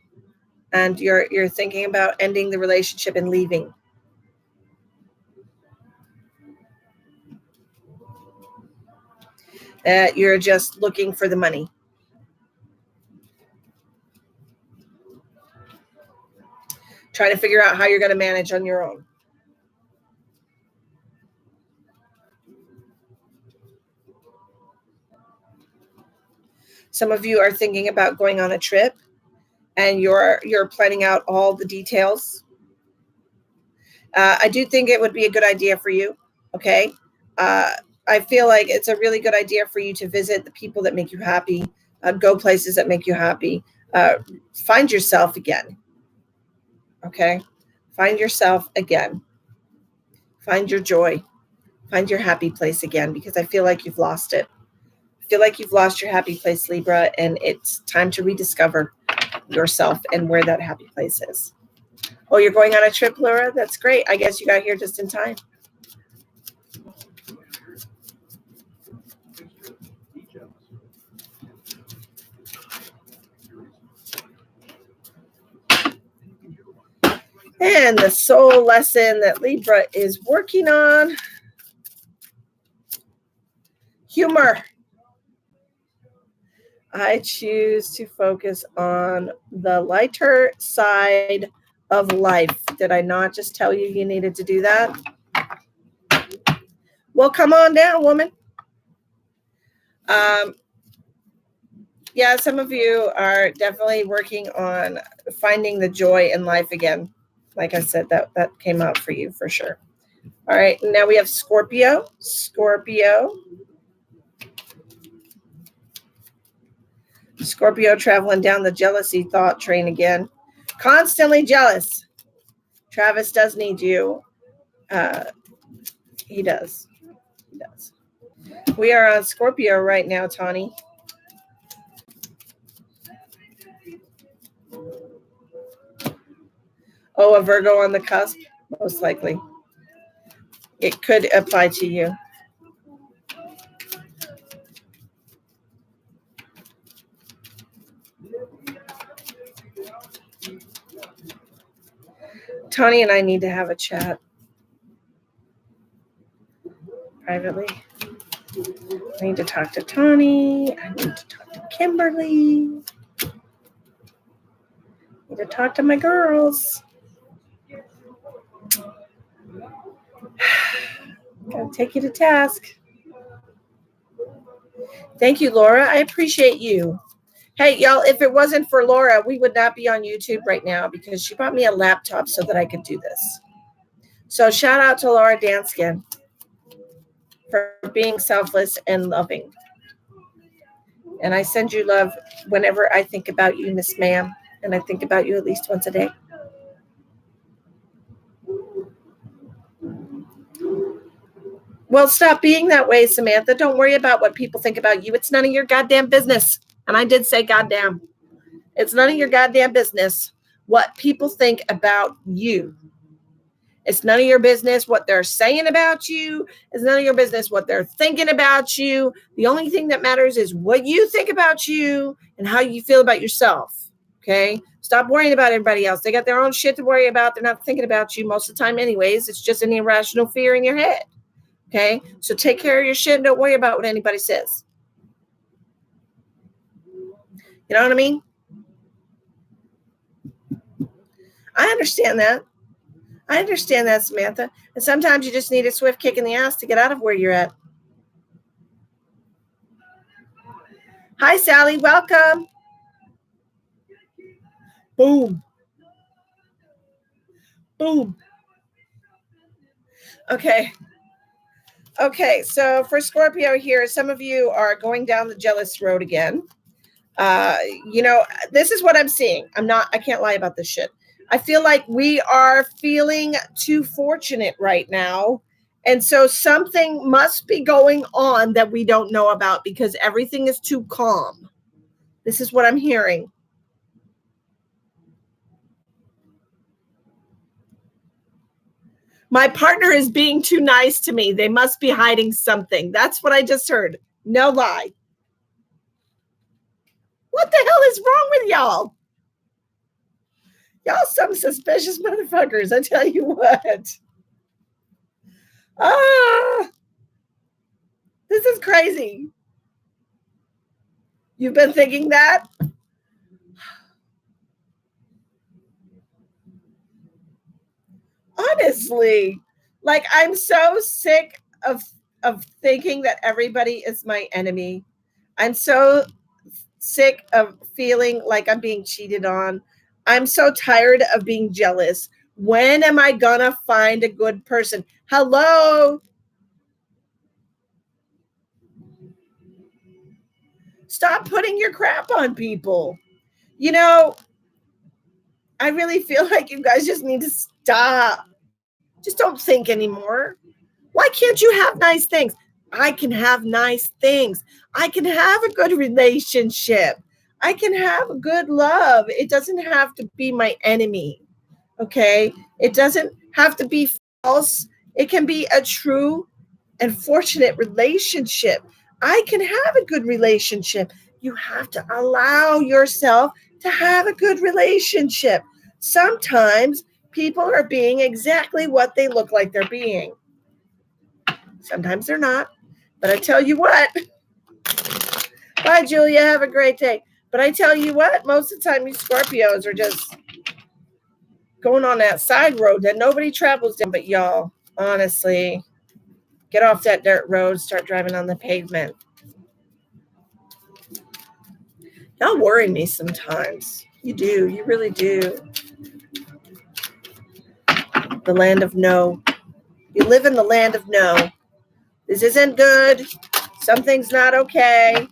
and you're thinking about ending the relationship and leaving. You're just looking for the money. Trying to figure out how you're going to manage on your own. Some of you are thinking about going on a trip, and you're planning out all the details. I do think it would be a good idea for you. Okay. I feel like it's a really good idea for you to visit the people that make you happy, go places that make you happy, find yourself again. Okay. Find yourself again. Find your joy. Find your happy place again, because I feel like you've lost it. I feel like you've lost your happy place, Libra, and it's time to rediscover yourself and where that happy place is. Oh, you're going on a trip, Laura? That's great. I guess you got here just in time. And the soul lesson that Libra is working on: humor. I choose to focus on the lighter side of life. Did I not just tell you you needed to do that? Well, come on down, woman. Yeah, some of you are definitely working on finding the joy in life again. Like I said, that came out for you for sure. All right, now we have Scorpio. Scorpio traveling down the jealousy thought train again. Constantly jealous. Travis does need you. He does. We are on Scorpio right now, Tawny. Oh, a Virgo on the cusp? Most likely. It could apply to you. Tawny and I need to have a chat privately. I need to talk to Tawny. I need to talk to Kimberly. I need to talk to my girls. Gotta take you to task. Thank you, Laura. I appreciate you. Hey, y'all, if it wasn't for Laura, we would not be on YouTube right now because she bought me a laptop so that I could do this. So shout out to Laura Danskin for being selfless and loving. And I send you love whenever I think about you, Miss Ma'am. And I think about you at least once a day. Well, stop being that way, Samantha. Don't worry about what people think about you. It's none of your goddamn business. And I did say goddamn. It's none of your goddamn business what people think about you. It's none of your business what they're saying about you. It's none of your business what they're thinking about you. The only thing that matters is what you think about you and how you feel about yourself. Okay? Stop worrying about everybody else. They got their own shit to worry about. They're not thinking about you most of the time anyways. It's just an irrational fear in your head. Okay? So take care of your shit and don't worry about what anybody says. You know what I mean? I understand that. I understand that, Samantha. And sometimes you just need a swift kick in the ass to get out of where you're at. Hi, Sally. Welcome. Boom. Boom. Okay. Okay. So for Scorpio here, some of you are going down the jealous road again. This is what I'm seeing. I can't lie about this shit. I feel like we are feeling too fortunate right now. And so something must be going on that we don't know about because everything is too calm. This is what I'm hearing. My partner is being too nice to me. They must be hiding something. That's what I just heard. No lie. What the hell is wrong with y'all? Y'all some suspicious motherfuckers, I tell you what. This is crazy. You've been thinking that? Honestly, like I'm so sick of thinking that everybody is my enemy. I'm so sick of feeling like I'm being cheated on. I'm so tired of being jealous. When am I gonna find a good person? Hello? Stop putting your crap on people. You know, I really feel like you guys just need to stop. Just don't think anymore. Why can't you have nice things? I can have nice things. I can have a good relationship. I can have a good love. It doesn't have to be my enemy. Okay? It doesn't have to be false. It can be a true and fortunate relationship. I can have a good relationship. You have to allow yourself to have a good relationship. Sometimes people are being exactly what they look like they're being. Sometimes they're not. But I tell you what. Bye, Julia. Have a great day. But I tell you what, most of the time, these Scorpios are just going on that side road that nobody travels down but y'all. Honestly, get off that dirt road, start driving on the pavement. Y'all worry me sometimes. You do. You really do. The land of no. You live in the land of no. This isn't good. Something's not okay.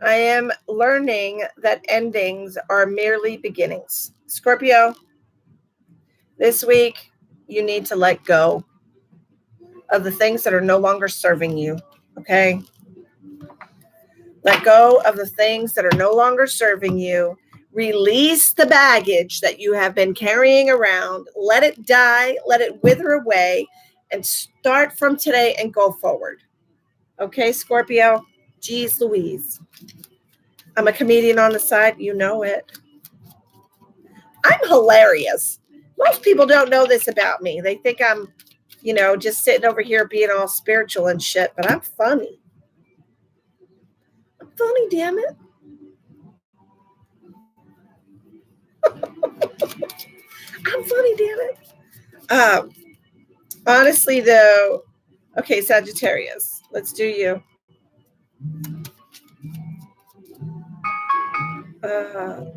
I am learning that endings are merely beginnings. Scorpio, this week, you need to let go. of the things that are no longer serving you. Okay? Let go of the things that are no longer serving you. Release the baggage that you have been carrying around. Let it die. Let it wither away. And start from today and go forward. Okay, Scorpio? Geez Louise. I'm a comedian on the side. You know it. I'm hilarious. Most people don't know this about me. They think I'm, just sitting over here being all spiritual and shit, but I'm funny. I'm funny, damn it. I'm funny, damn it. Honestly, though, okay, Sagittarius, let's do you.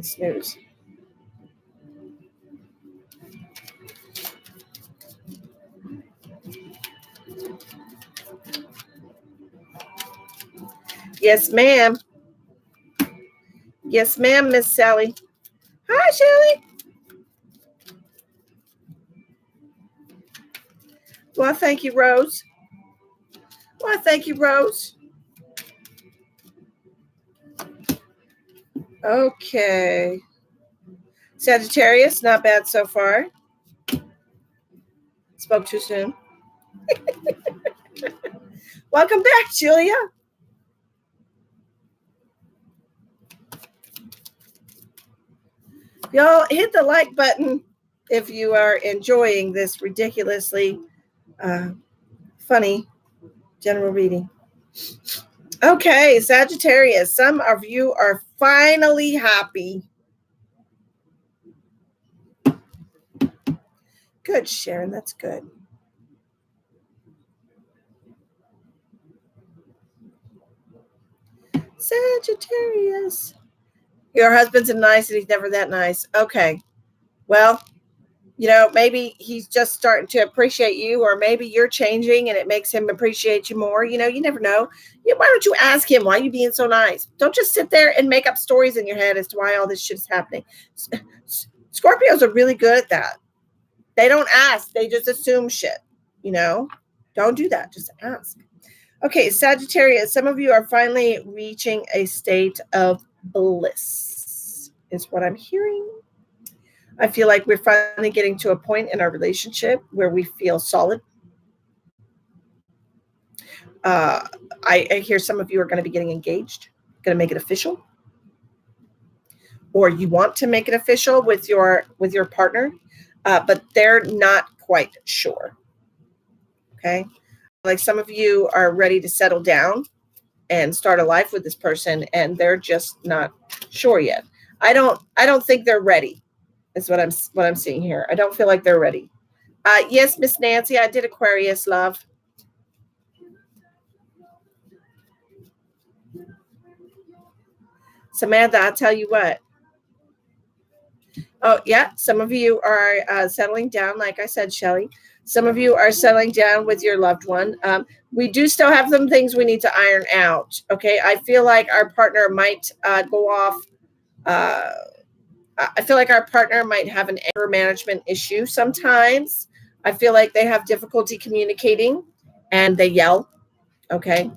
Snooze. Yes, ma'am. Yes, ma'am, Miss Sally. Hi, Shelly. Well, thank you, Rose. Well, thank you, Rose. Okay. Sagittarius, not bad so far. Spoke too soon. Welcome back, Julia. Y'all hit the like button if you are enjoying this ridiculously funny general reading. Okay, Sagittarius, some of you are finally happy. Good, Sharon, that's good. Sagittarius. Your husband's nice and he's never that nice. Okay. Well, maybe he's just starting to appreciate you, or maybe you're changing and it makes him appreciate you more. You never know. Why don't you ask him, why are you being so nice? Don't just sit there and make up stories in your head as to why all this shit is happening. Scorpios are really good at that. They don't ask. They just assume shit. Don't do that. Just ask. Okay, Sagittarius, some of you are finally reaching a state of bliss, is what I'm hearing. I feel like we're finally getting to a point in our relationship where we feel solid. I hear some of you are going to be getting engaged, going to make it official, or you want to make it official with your partner, but they're not quite sure. Okay, like some of you are ready to settle down and start a life with this person, and they're just not sure yet. I don't think they're ready. Is what I'm seeing here. I don't feel like they're ready. Yes, Miss Nancy, I did Aquarius, love. Samantha, I'll tell you what. Oh, yeah, some of you are settling down, like I said, Shelly. Some of you are settling down with your loved one. We do still have some things we need to iron out, okay? I feel like our partner might go off. I feel like our partner might have an anger management issue sometimes. I feel like they have difficulty communicating and they yell, okay?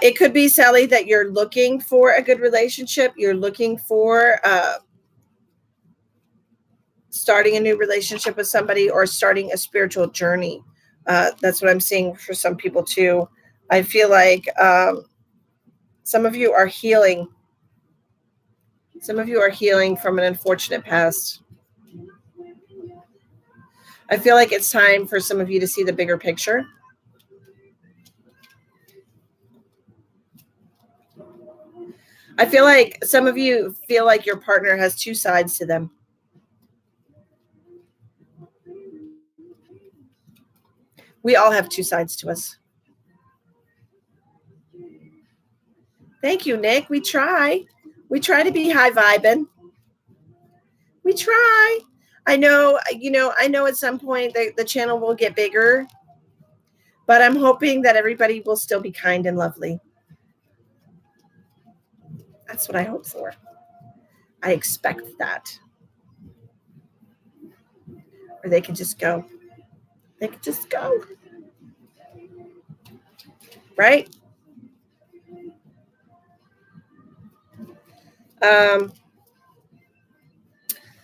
It could be, Sally, that you're looking for a good relationship. You're looking for starting a new relationship with somebody or starting a spiritual journey. That's what I'm seeing for some people too. I feel like some of you are healing. Some of you are healing from an unfortunate past. I feel like it's time for some of you to see the bigger picture. I feel like some of you feel like your partner has two sides to them. We all have two sides to us. Thank you, Nick. We try. We try to be high vibing. We try. I know at some point the channel will get bigger, but I'm hoping that everybody will still be kind and lovely. That's what I hope for. I expect that. Or they can just go. They can just go. Right?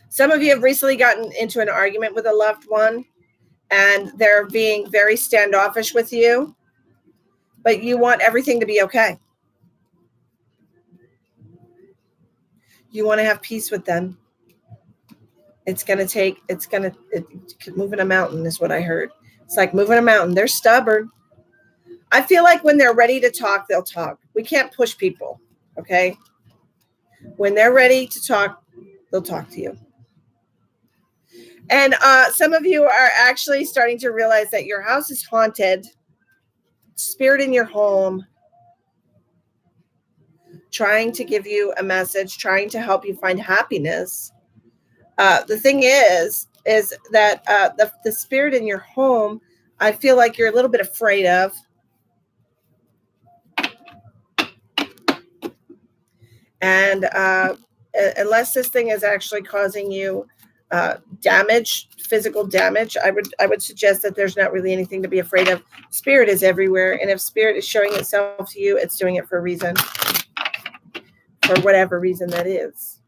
Some of you have recently gotten into an argument with a loved one, and they're being very standoffish with you, but you want everything to be okay. You want to have peace with them. Moving a mountain is what I heard. It's like moving a mountain. They're stubborn. I feel like when they're ready to talk, they'll talk. We can't push people, okay? When they're ready to talk, they'll talk to you. And some of you are actually starting to realize that your house is haunted. Spirit in your home, trying to give you a message, trying to help you find happiness. The thing is that the spirit in your home, I feel like you're a little bit afraid of. And unless this thing is actually causing you damage, physical damage, I would suggest that there's not really anything to be afraid of. Spirit is everywhere. And if spirit is showing itself to you, it's doing it for a reason. For whatever reason that is.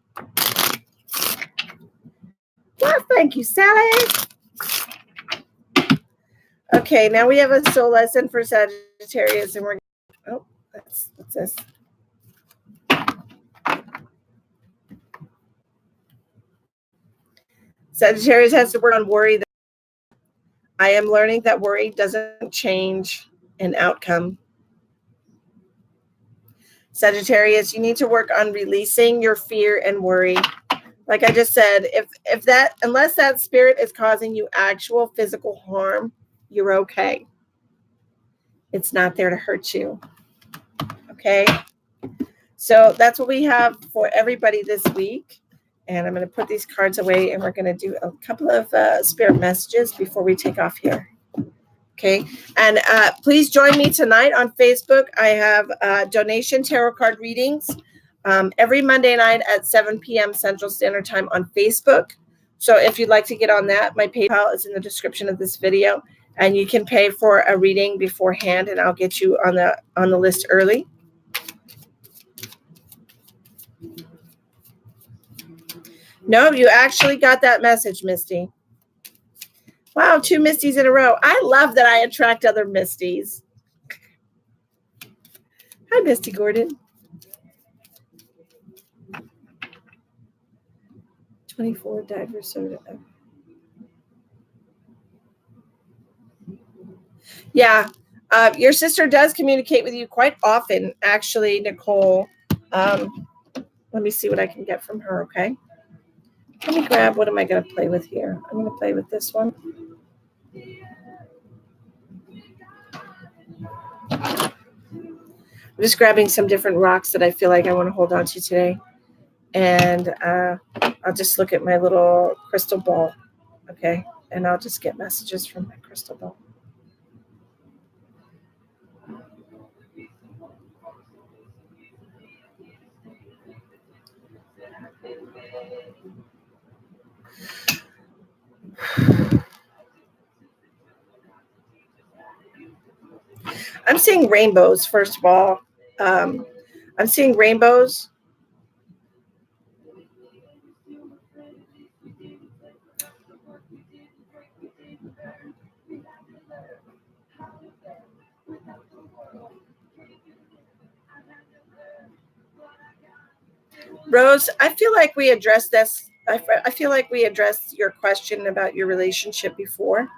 Well, thank you, Sally. Okay, now we have a soul lesson for Sagittarius, and we're what's this? Sagittarius has to work on worry. I am learning that worry doesn't change an outcome. Sagittarius, you need to work on releasing your fear and worry. Like I just said, unless that spirit is causing you actual physical harm, you're okay. It's not there to hurt you. Okay? So that's what we have for everybody this week. And I'm going to put these cards away, and we're going to do a couple of spirit messages before we take off here. Okay. And please join me tonight on Facebook. I have donation tarot card readings every Monday night at 7 p.m. Central Standard Time on Facebook. So if you'd like to get on that, my PayPal is in the description of this video, and you can pay for a reading beforehand, and I'll get you on the list early. No, you actually got that message, Misty. Wow, 2 Misties in a row. I love that I attract other Misties. Hi, Misty Gordon. 24 diverse soda. Yeah, your sister does communicate with you quite often, actually, Nicole. Let me see what I can get from her, okay? Let me grab, what am I going to play with here? I'm going to play with this one. I'm just grabbing some different rocks that I feel like I want to hold on to today. And I'll just look at my little crystal ball, okay? And I'll just get messages from my crystal ball. I'm seeing rainbows, first of all. I'm seeing rainbows. Rose, I feel like we addressed this. I feel like we addressed your question about your relationship before.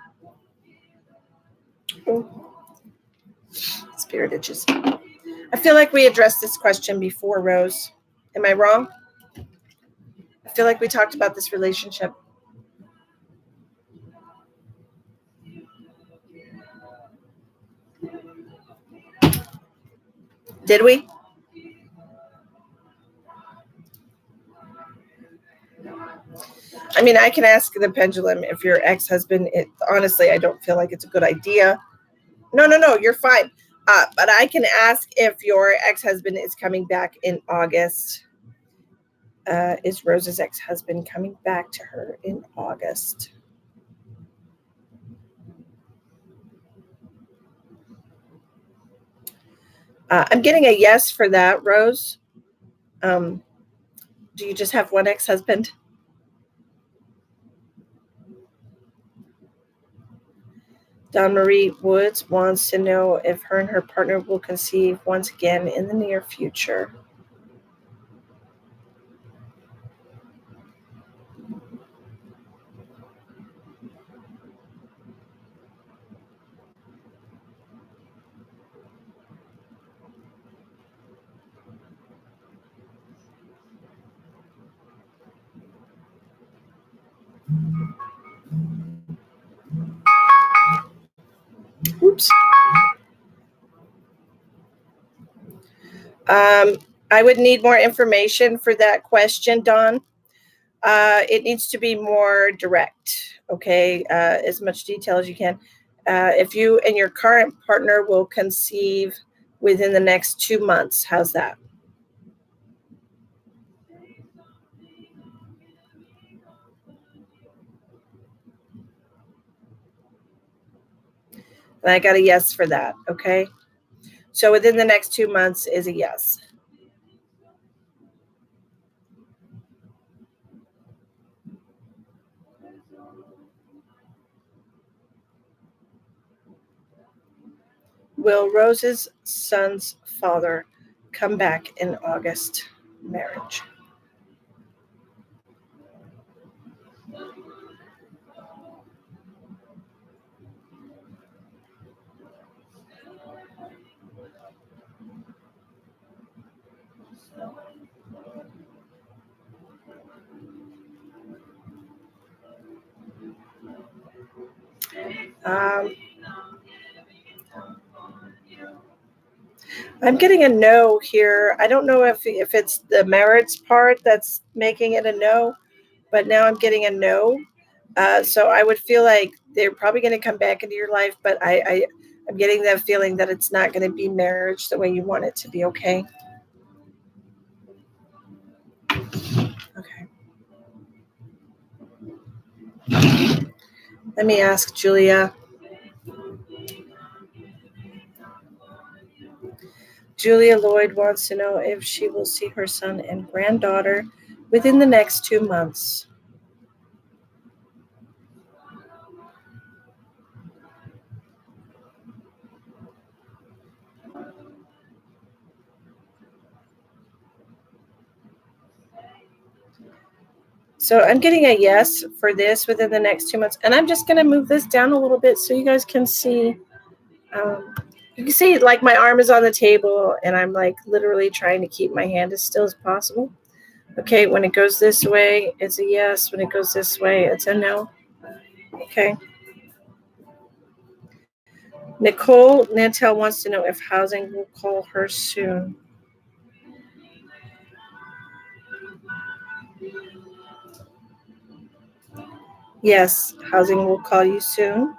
Spirit itches. I feel like we addressed this question before, Rose. Am I wrong? I feel like we talked about this relationship. Did we? I mean, I can ask the pendulum if your ex-husband, honestly, I don't feel like it's a good idea. No, you're fine. But I can ask if your ex-husband is coming back in August. is Rose's ex-husband coming back to her in August? I'm getting a yes for that, Rose. Do you just have one ex-husband? Dawn Marie Woods wants to know if her and her partner will conceive once again in the near future. Oops. I would need more information for that question, Dawn. It needs to be more direct, okay? As much detail as you can. If you and your current partner will conceive within the next 2 months, how's that? And I got a yes for that, okay? So within the next 2 months is a yes. Will Rose's son's father come back in August? Marriage. I'm getting a no here. I don't know if it's the marriage part that's making it a no, but now I'm getting a no. So I would feel like they're probably going to come back into your life, but I'm getting that feeling that it's not going to be marriage the way you want it to be, okay? Okay. Let me ask Julia. Julia Lloyd wants to know if she will see her son and granddaughter within the next 2 months. So I'm getting a yes for this within the next 2 months. And I'm just going to move this down a little bit so you guys can see. You can see like my arm is on the table and I'm like literally trying to keep my hand as still as possible. Okay, when it goes this way, it's a yes. When it goes this way, it's a no. Okay. Nicole Nantel wants to know if housing will call her soon. Yes, housing will call you soon.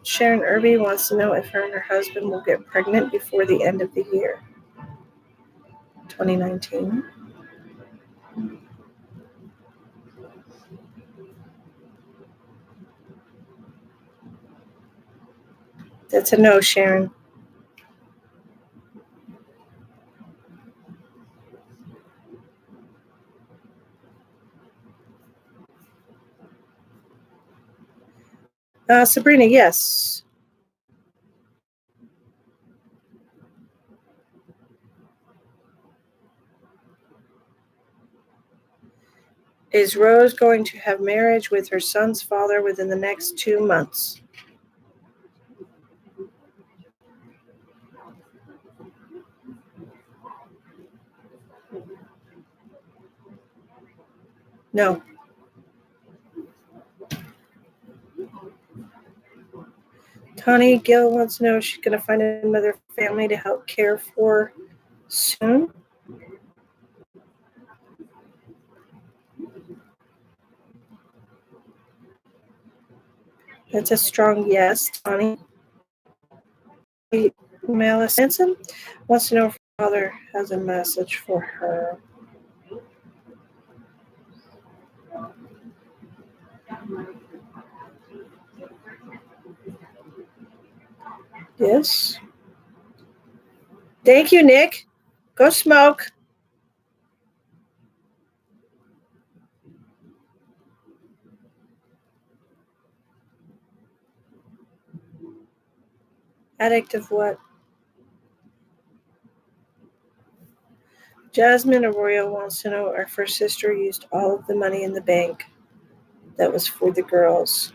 Sharon Irby wants to know if her and her husband will get pregnant before the end of the year, 2019. That's a no, Sharon. Sabrina, yes. Is Rose going to have marriage with her son's father within the next 2 months? No. Connie Gill wants to know if she's going to find another family to help care for soon. That's a strong yes, Connie. Mela Sanson wants to know if her father has a message for her. Yes. Thank you, Nick. Go smoke. Addict of what? Jasmine Arroyo wants to know, our first sister used all of the money in the bank that was for the girls.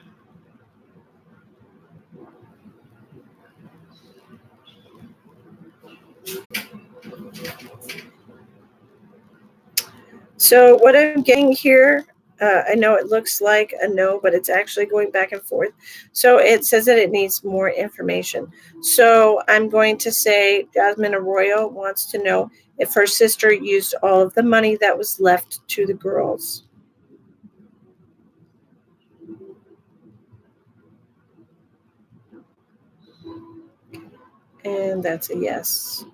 So what I'm getting here, I know it looks like a no, but it's actually going back and forth. So it says that it needs more information. So I'm going to say Jasmine Arroyo wants to know if her sister used all of the money that was left to the girls. And that's a yes.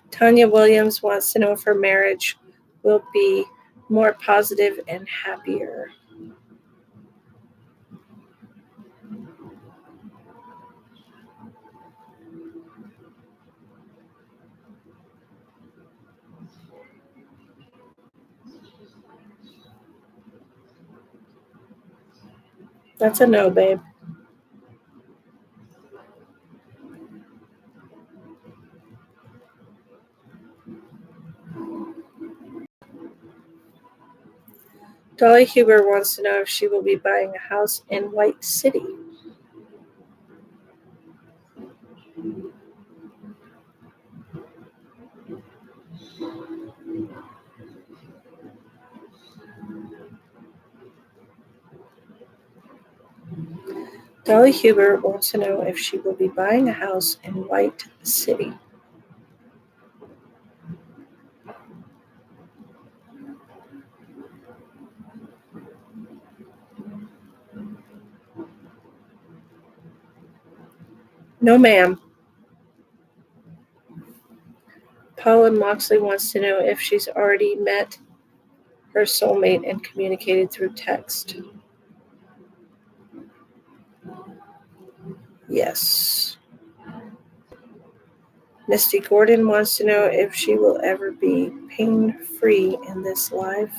Tanya Williams wants to know if her marriage will be more positive and happier. That's a no, babe. Dolly Huber wants to know if she will be buying a house in White City. Dolly Huber wants to know if she will be buying a house in White City. No, ma'am. Paula Moxley wants to know if she's already met her soulmate and communicated through text. Yes. Misty Gordon wants to know if she will ever be pain-free in this life.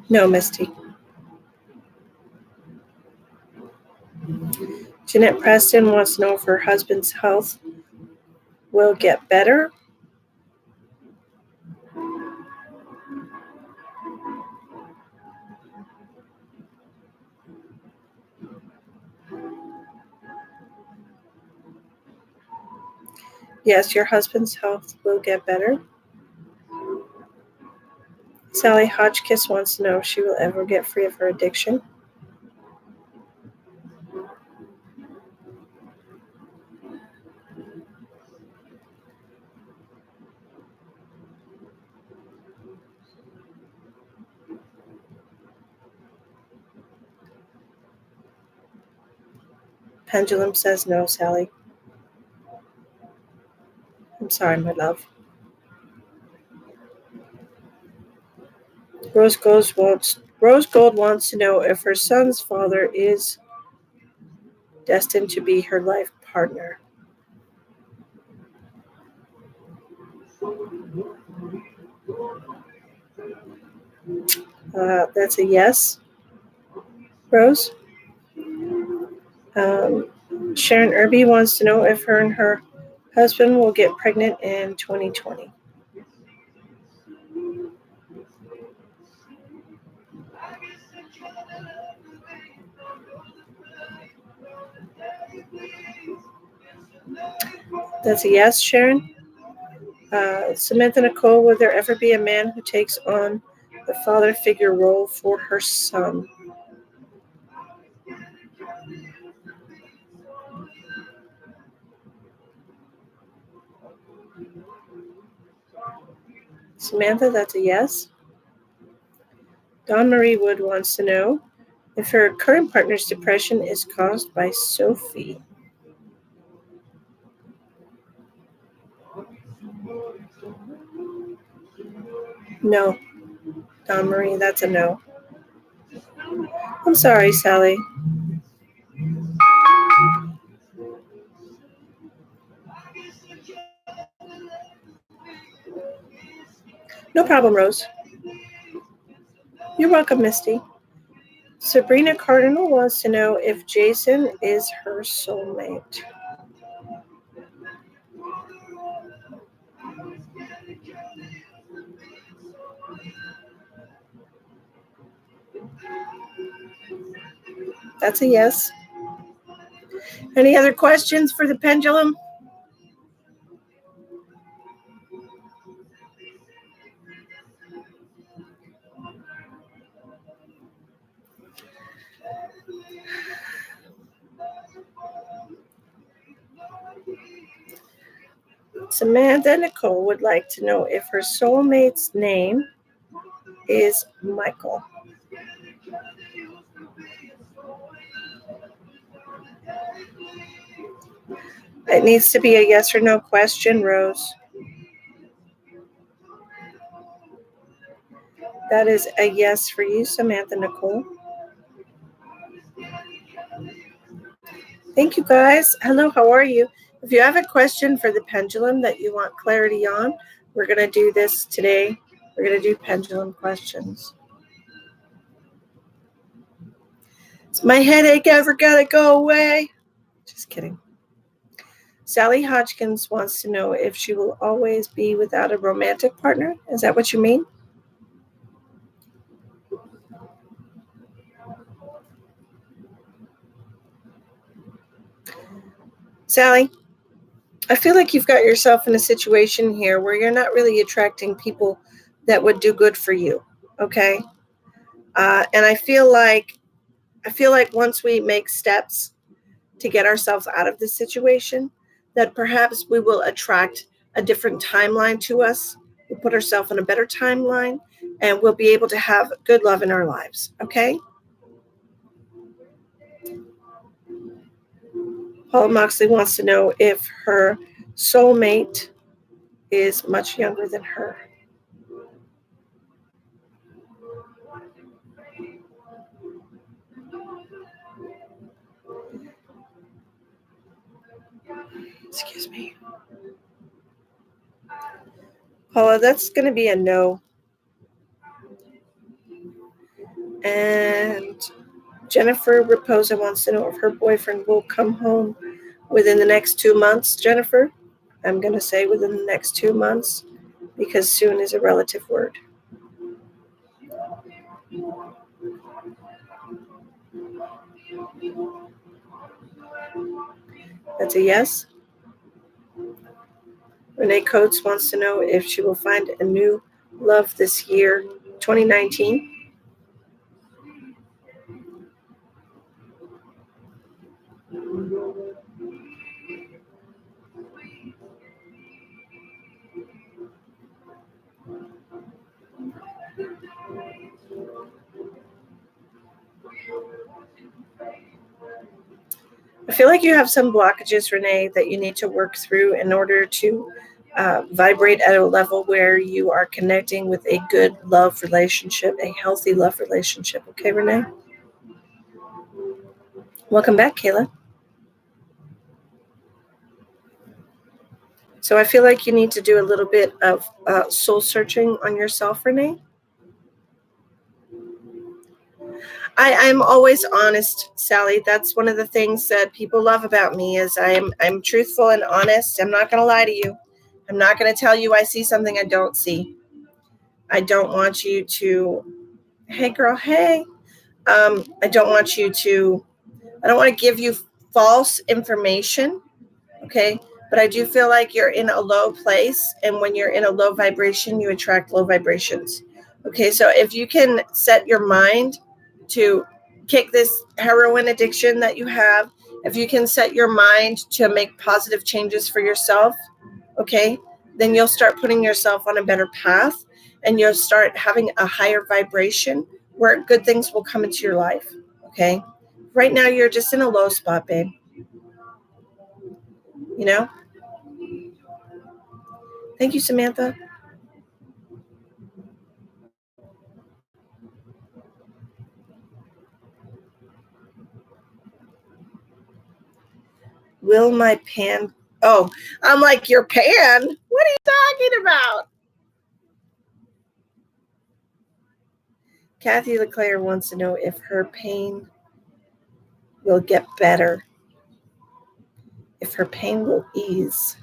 No, Misty. Jeanette Preston wants to know if her husband's health will get better. Yes, your husband's health will get better. Sally Hotchkiss wants to know if she will ever get free of her addiction. Pendulum says no, Sally. I'm sorry, my love. Rose Gold wants to know if her son's father is destined to be her life partner. That's a yes, Rose. Sharon Irby wants to know if her and her husband will get pregnant in 2020. That's a yes, Sharon. Samantha Nicole, will there ever be a man who takes on the father figure role for her son? Samantha, that's a yes. Dawn Marie Wood wants to know if her current partner's depression is caused by Sophie. No. Dawn Marie, that's a no. I'm sorry, Sally. No problem, Rose. You're welcome, Misty. Sabrina Cardinal wants to know if Jason is her soulmate. That's a yes. Any other questions for the pendulum? Samantha Nicole would like to know if her soulmate's name is Michael. It needs to be a yes or no question, Rose. That is a yes for you, Samantha Nicole. Thank you, guys. Hello, how are you? If you have a question for the pendulum that you want clarity on, we're going to do this today. We're going to do pendulum questions. Is my headache ever going to go away? Just kidding. Sally Hodgkins wants to know if she will always be without a romantic partner. Is that what you mean? Sally, I feel like you've got yourself in a situation here where you're not really attracting people that would do good for you, okay? And I feel like once we make steps to get ourselves out of this situation, that perhaps we will attract a different timeline to us. We'll put ourselves in a better timeline, and we'll be able to have good love in our lives, okay? Paula Moxley wants to know if her soulmate is much younger than her. Excuse me. Paula, that's going to be a no. And Jennifer Raposa wants to know if her boyfriend will come home within the next 2 months. Jennifer, I'm going to say within the next 2 months because soon is a relative word. That's a yes. Renee Coates wants to know if she will find a new love this year, 2019. I feel like you have some blockages, Renee, that you need to work through in order to vibrate at a level where you are connecting with a good love relationship, a healthy love relationship. Okay, Renee? Welcome back, Kayla. So I feel like you need to do a little bit of soul searching on yourself, Renee. I'm always honest, Sally. That's one of the things that people love about me is I'm truthful and honest. I'm not going to lie to you. I'm not going to tell you I see something I don't see. I don't want you to, hey girl, hey. I don't want to give you false information, okay? But I do feel like you're in a low place, and when you're in a low vibration, you attract low vibrations. Okay, so if you can set your mind to kick this heroin addiction that you have, if you can set your mind to make positive changes for yourself, okay, then you'll start putting yourself on a better path, and you'll start having a higher vibration where good things will come into your life. Okay. Right now, you're just in a low spot, babe. You know? Thank you, Samantha. Will my pan... Oh, I'm like, your pan? What are you talking about? Kathy LeClaire wants to know if her pain will get better, if her pain will ease.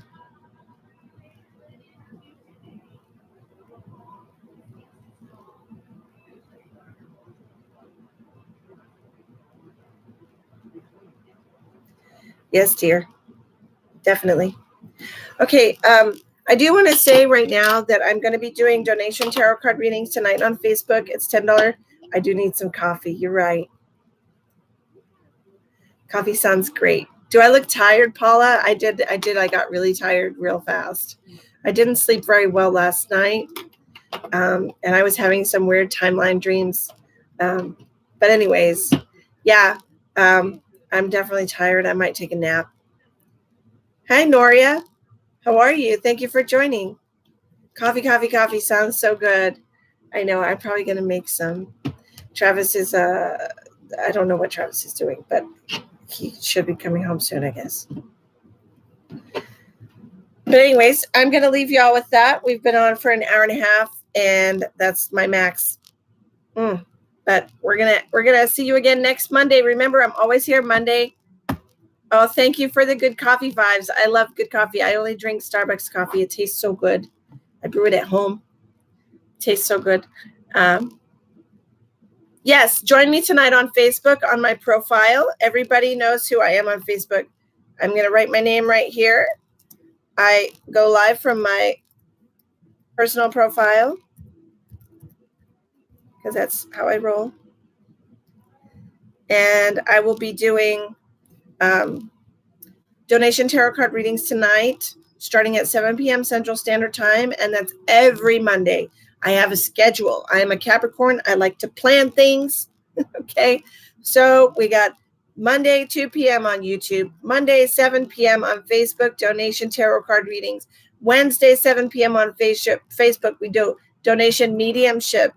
Yes, dear. Definitely. Okay. I do want to say right now that I'm going to be doing donation tarot card readings tonight on Facebook. It's $10. I do need some coffee. You're right. Coffee sounds great. Do I look tired, Paula? I did. I got really tired real fast. I didn't sleep very well last night. And I was having some weird timeline dreams. But anyways, yeah, I'm definitely tired. I might take a nap. Hi, Noria. How are you? Thank you for joining. Coffee sounds so good. I know. I'm probably going to make some. Travis is, I don't know what Travis is doing, but he should be coming home soon, I guess. But anyways, I'm going to leave y'all with that. We've been on for an hour and a half, and that's my max. But we're gonna see you again next Monday. Remember, I'm always here Monday. Oh, thank you for the good coffee vibes. I love good coffee. I only drink Starbucks coffee. It tastes so good. I brew it at home. It tastes so good. Yes, join me tonight on Facebook on my profile. Everybody knows who I am on Facebook. I'm going to write my name right here. I go live from my personal profile because that's how I roll. And I will be doing donation tarot card readings tonight, starting at 7 p.m. Central Standard Time, and that's every Monday. I have a schedule. I am a Capricorn. I like to plan things. Okay, so we got Monday, 2 p.m. on YouTube, Monday, 7 p.m. on Facebook, donation tarot card readings. Wednesday, 7 p.m. on Facebook, we do donation mediumship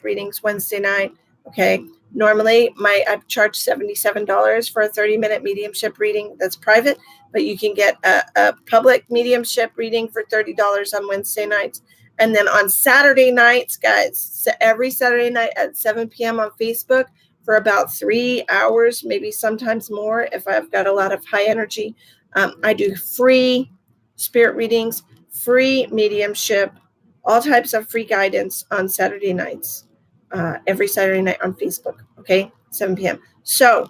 readings Wednesday night. Okay. Normally, I charge $77 for a 30-minute mediumship reading that's private, but you can get a public mediumship reading for $30 on Wednesday nights. And then on Saturday nights, guys, so every Saturday night at 7 p.m. on Facebook for about 3 hours, maybe sometimes more if I've got a lot of high energy, I do free spirit readings, free mediumship, all types of free guidance on Saturday nights. Every Saturday night on Facebook, okay, 7 p.m. So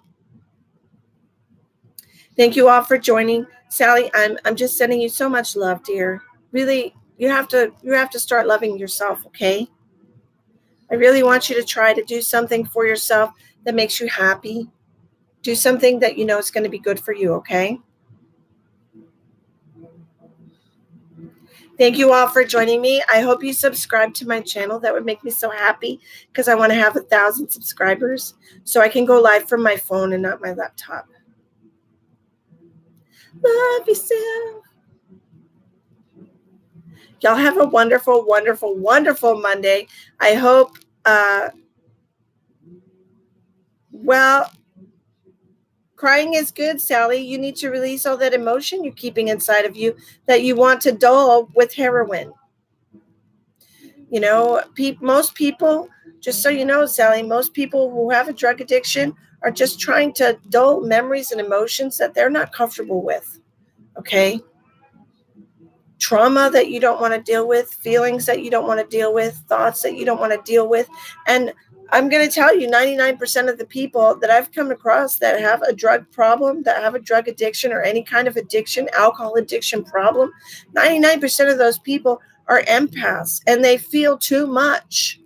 thank you all for joining. Sally, I'm just sending you so much love, dear. Really, you have to start loving yourself, okay? I really want you to try to do something for yourself that makes you happy. Do something that you know is going to be good for you, okay? Thank you all for joining me. I hope you subscribe to my channel. That would make me so happy because I want to have 1,000 subscribers so I can go live from my phone and not my laptop. Love yourself. Y'all have a wonderful, wonderful, wonderful Monday. I hope, crying is good, Sally. You need to release all that emotion you're keeping inside of you that you want to dull with heroin. You know, most people, just so you know, Sally, most people who have a drug addiction are just trying to dull memories and emotions that they're not comfortable with, okay? Trauma that you don't want to deal with, feelings that you don't want to deal with, thoughts that you don't want to deal with. And I'm going to tell you, 99% of the people that I've come across that have a drug problem, that have a drug addiction or any kind of addiction, alcohol addiction problem, 99% of those people are empaths and they feel too much.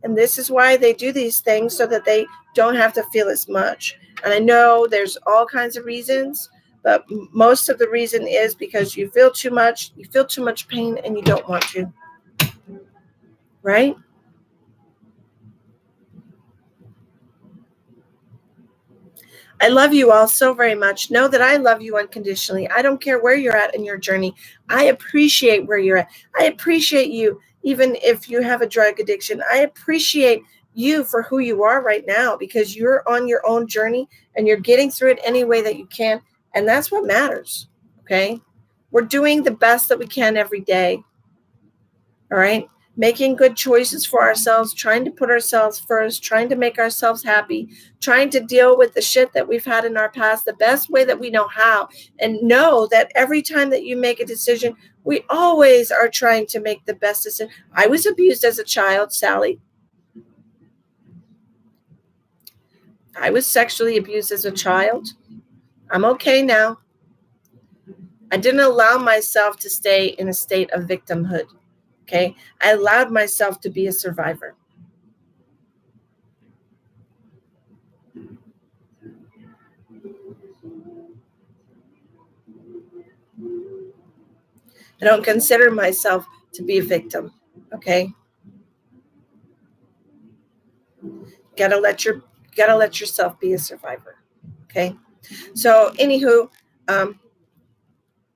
And this is why they do these things, so that they don't have to feel as much. And I know there's all kinds of reasons, But most of the reason is because you feel too much pain, and you don't want to. Right? I love you all so very much. Know that I love you unconditionally. I don't care where you're at in your journey. I appreciate where you're at. I appreciate you, even if you have a drug addiction. I appreciate you for who you are right now, because you're on your own journey and you're getting through it any way that you can. And that's what matters. Okay? We're doing the best that we can every day. All right? Making good choices for ourselves, trying to put ourselves first, trying to make ourselves happy, trying to deal with the shit that we've had in our past the best way that we know how. And know that every time that you make a decision, we always are trying to make the best decision. I was abused as a child, Sally. I was sexually abused as a child. I'm okay now. I didn't allow myself to stay in a state of victimhood. Okay? I allowed myself to be a survivor. I don't consider myself to be a victim. Okay? Gotta let yourself be a survivor. Okay? So anywho,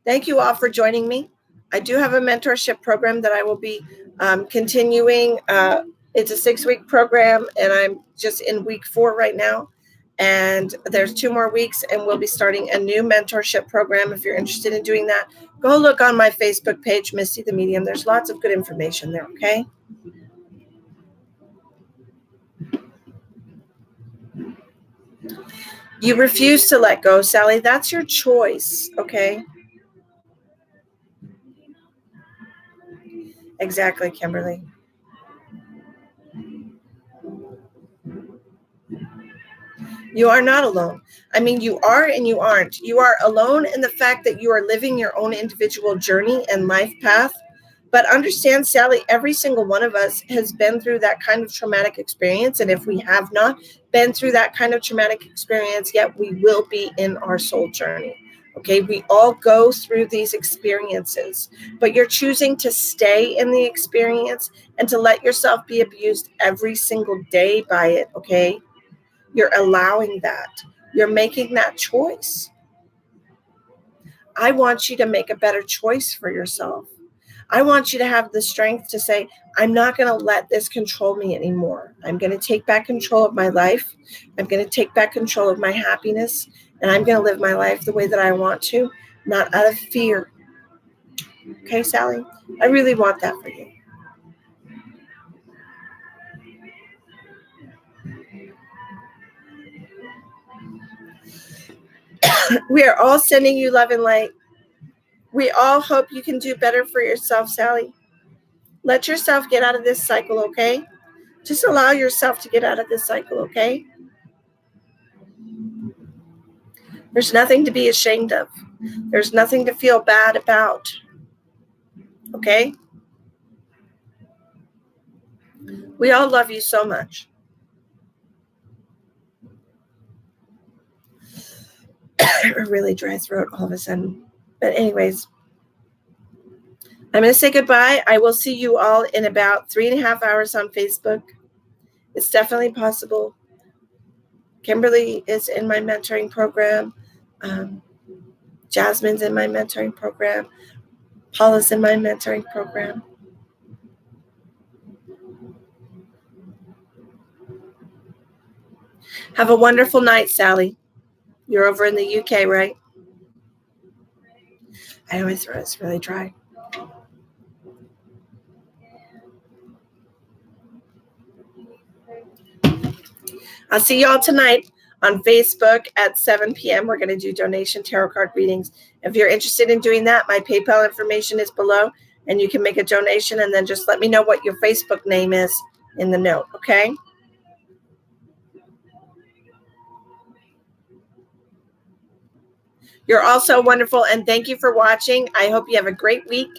thank you all for joining me. I do have a mentorship program that I will be continuing. It's a 6-week program, and I'm just in week 4 right now. And there's 2 more weeks, and we'll be starting a new mentorship program. If you're interested in doing that, go look on my Facebook page, Misty the Medium. There's lots of good information there, okay? You refuse to let go, Sally. That's your choice, okay? Exactly, Kimberly. You are not alone. I mean, you are and you aren't. You are alone in the fact that you are living your own individual journey and life path. But understand, Sally, every single one of us has been through that kind of traumatic experience. And if we have not been through that kind of traumatic experience yet, we will be in our soul journey. Okay, we all go through these experiences, but you're choosing to stay in the experience and to let yourself be abused every single day by it. Okay, you're allowing that. You're making that choice. I want you to make a better choice for yourself. I want you to have the strength to say, I'm not going to let this control me anymore. I'm going to take back control of my life. I'm going to take back control of my happiness. And I'm going to live my life the way that I want to, not out of fear. Okay, Sally? I really want that for you. We are all sending you love and light. We all hope you can do better for yourself, Sally. Let yourself get out of this cycle, okay? Just allow yourself to get out of this cycle, okay? There's nothing to be ashamed of. There's nothing to feel bad about, okay? We all love you so much. A really dry throat all of a sudden. But anyways, I'm going to say goodbye. I will see you all in about 3.5 hours on Facebook. It's definitely possible. Kimberly is in my mentoring program. Jasmine's in my mentoring program. Paula's in my mentoring program. Have a wonderful night, Sally. You're over in the UK, right? I know my throat is really dry. I'll see y'all tonight on Facebook at 7 p.m. We're going to do donation tarot card readings. If you're interested in doing that, my PayPal information is below, and you can make a donation, and then just let me know what your Facebook name is in the note, okay? You're also wonderful, and thank you for watching. I hope you have a great week,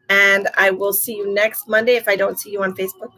and I will see you next Monday if I don't see you on Facebook.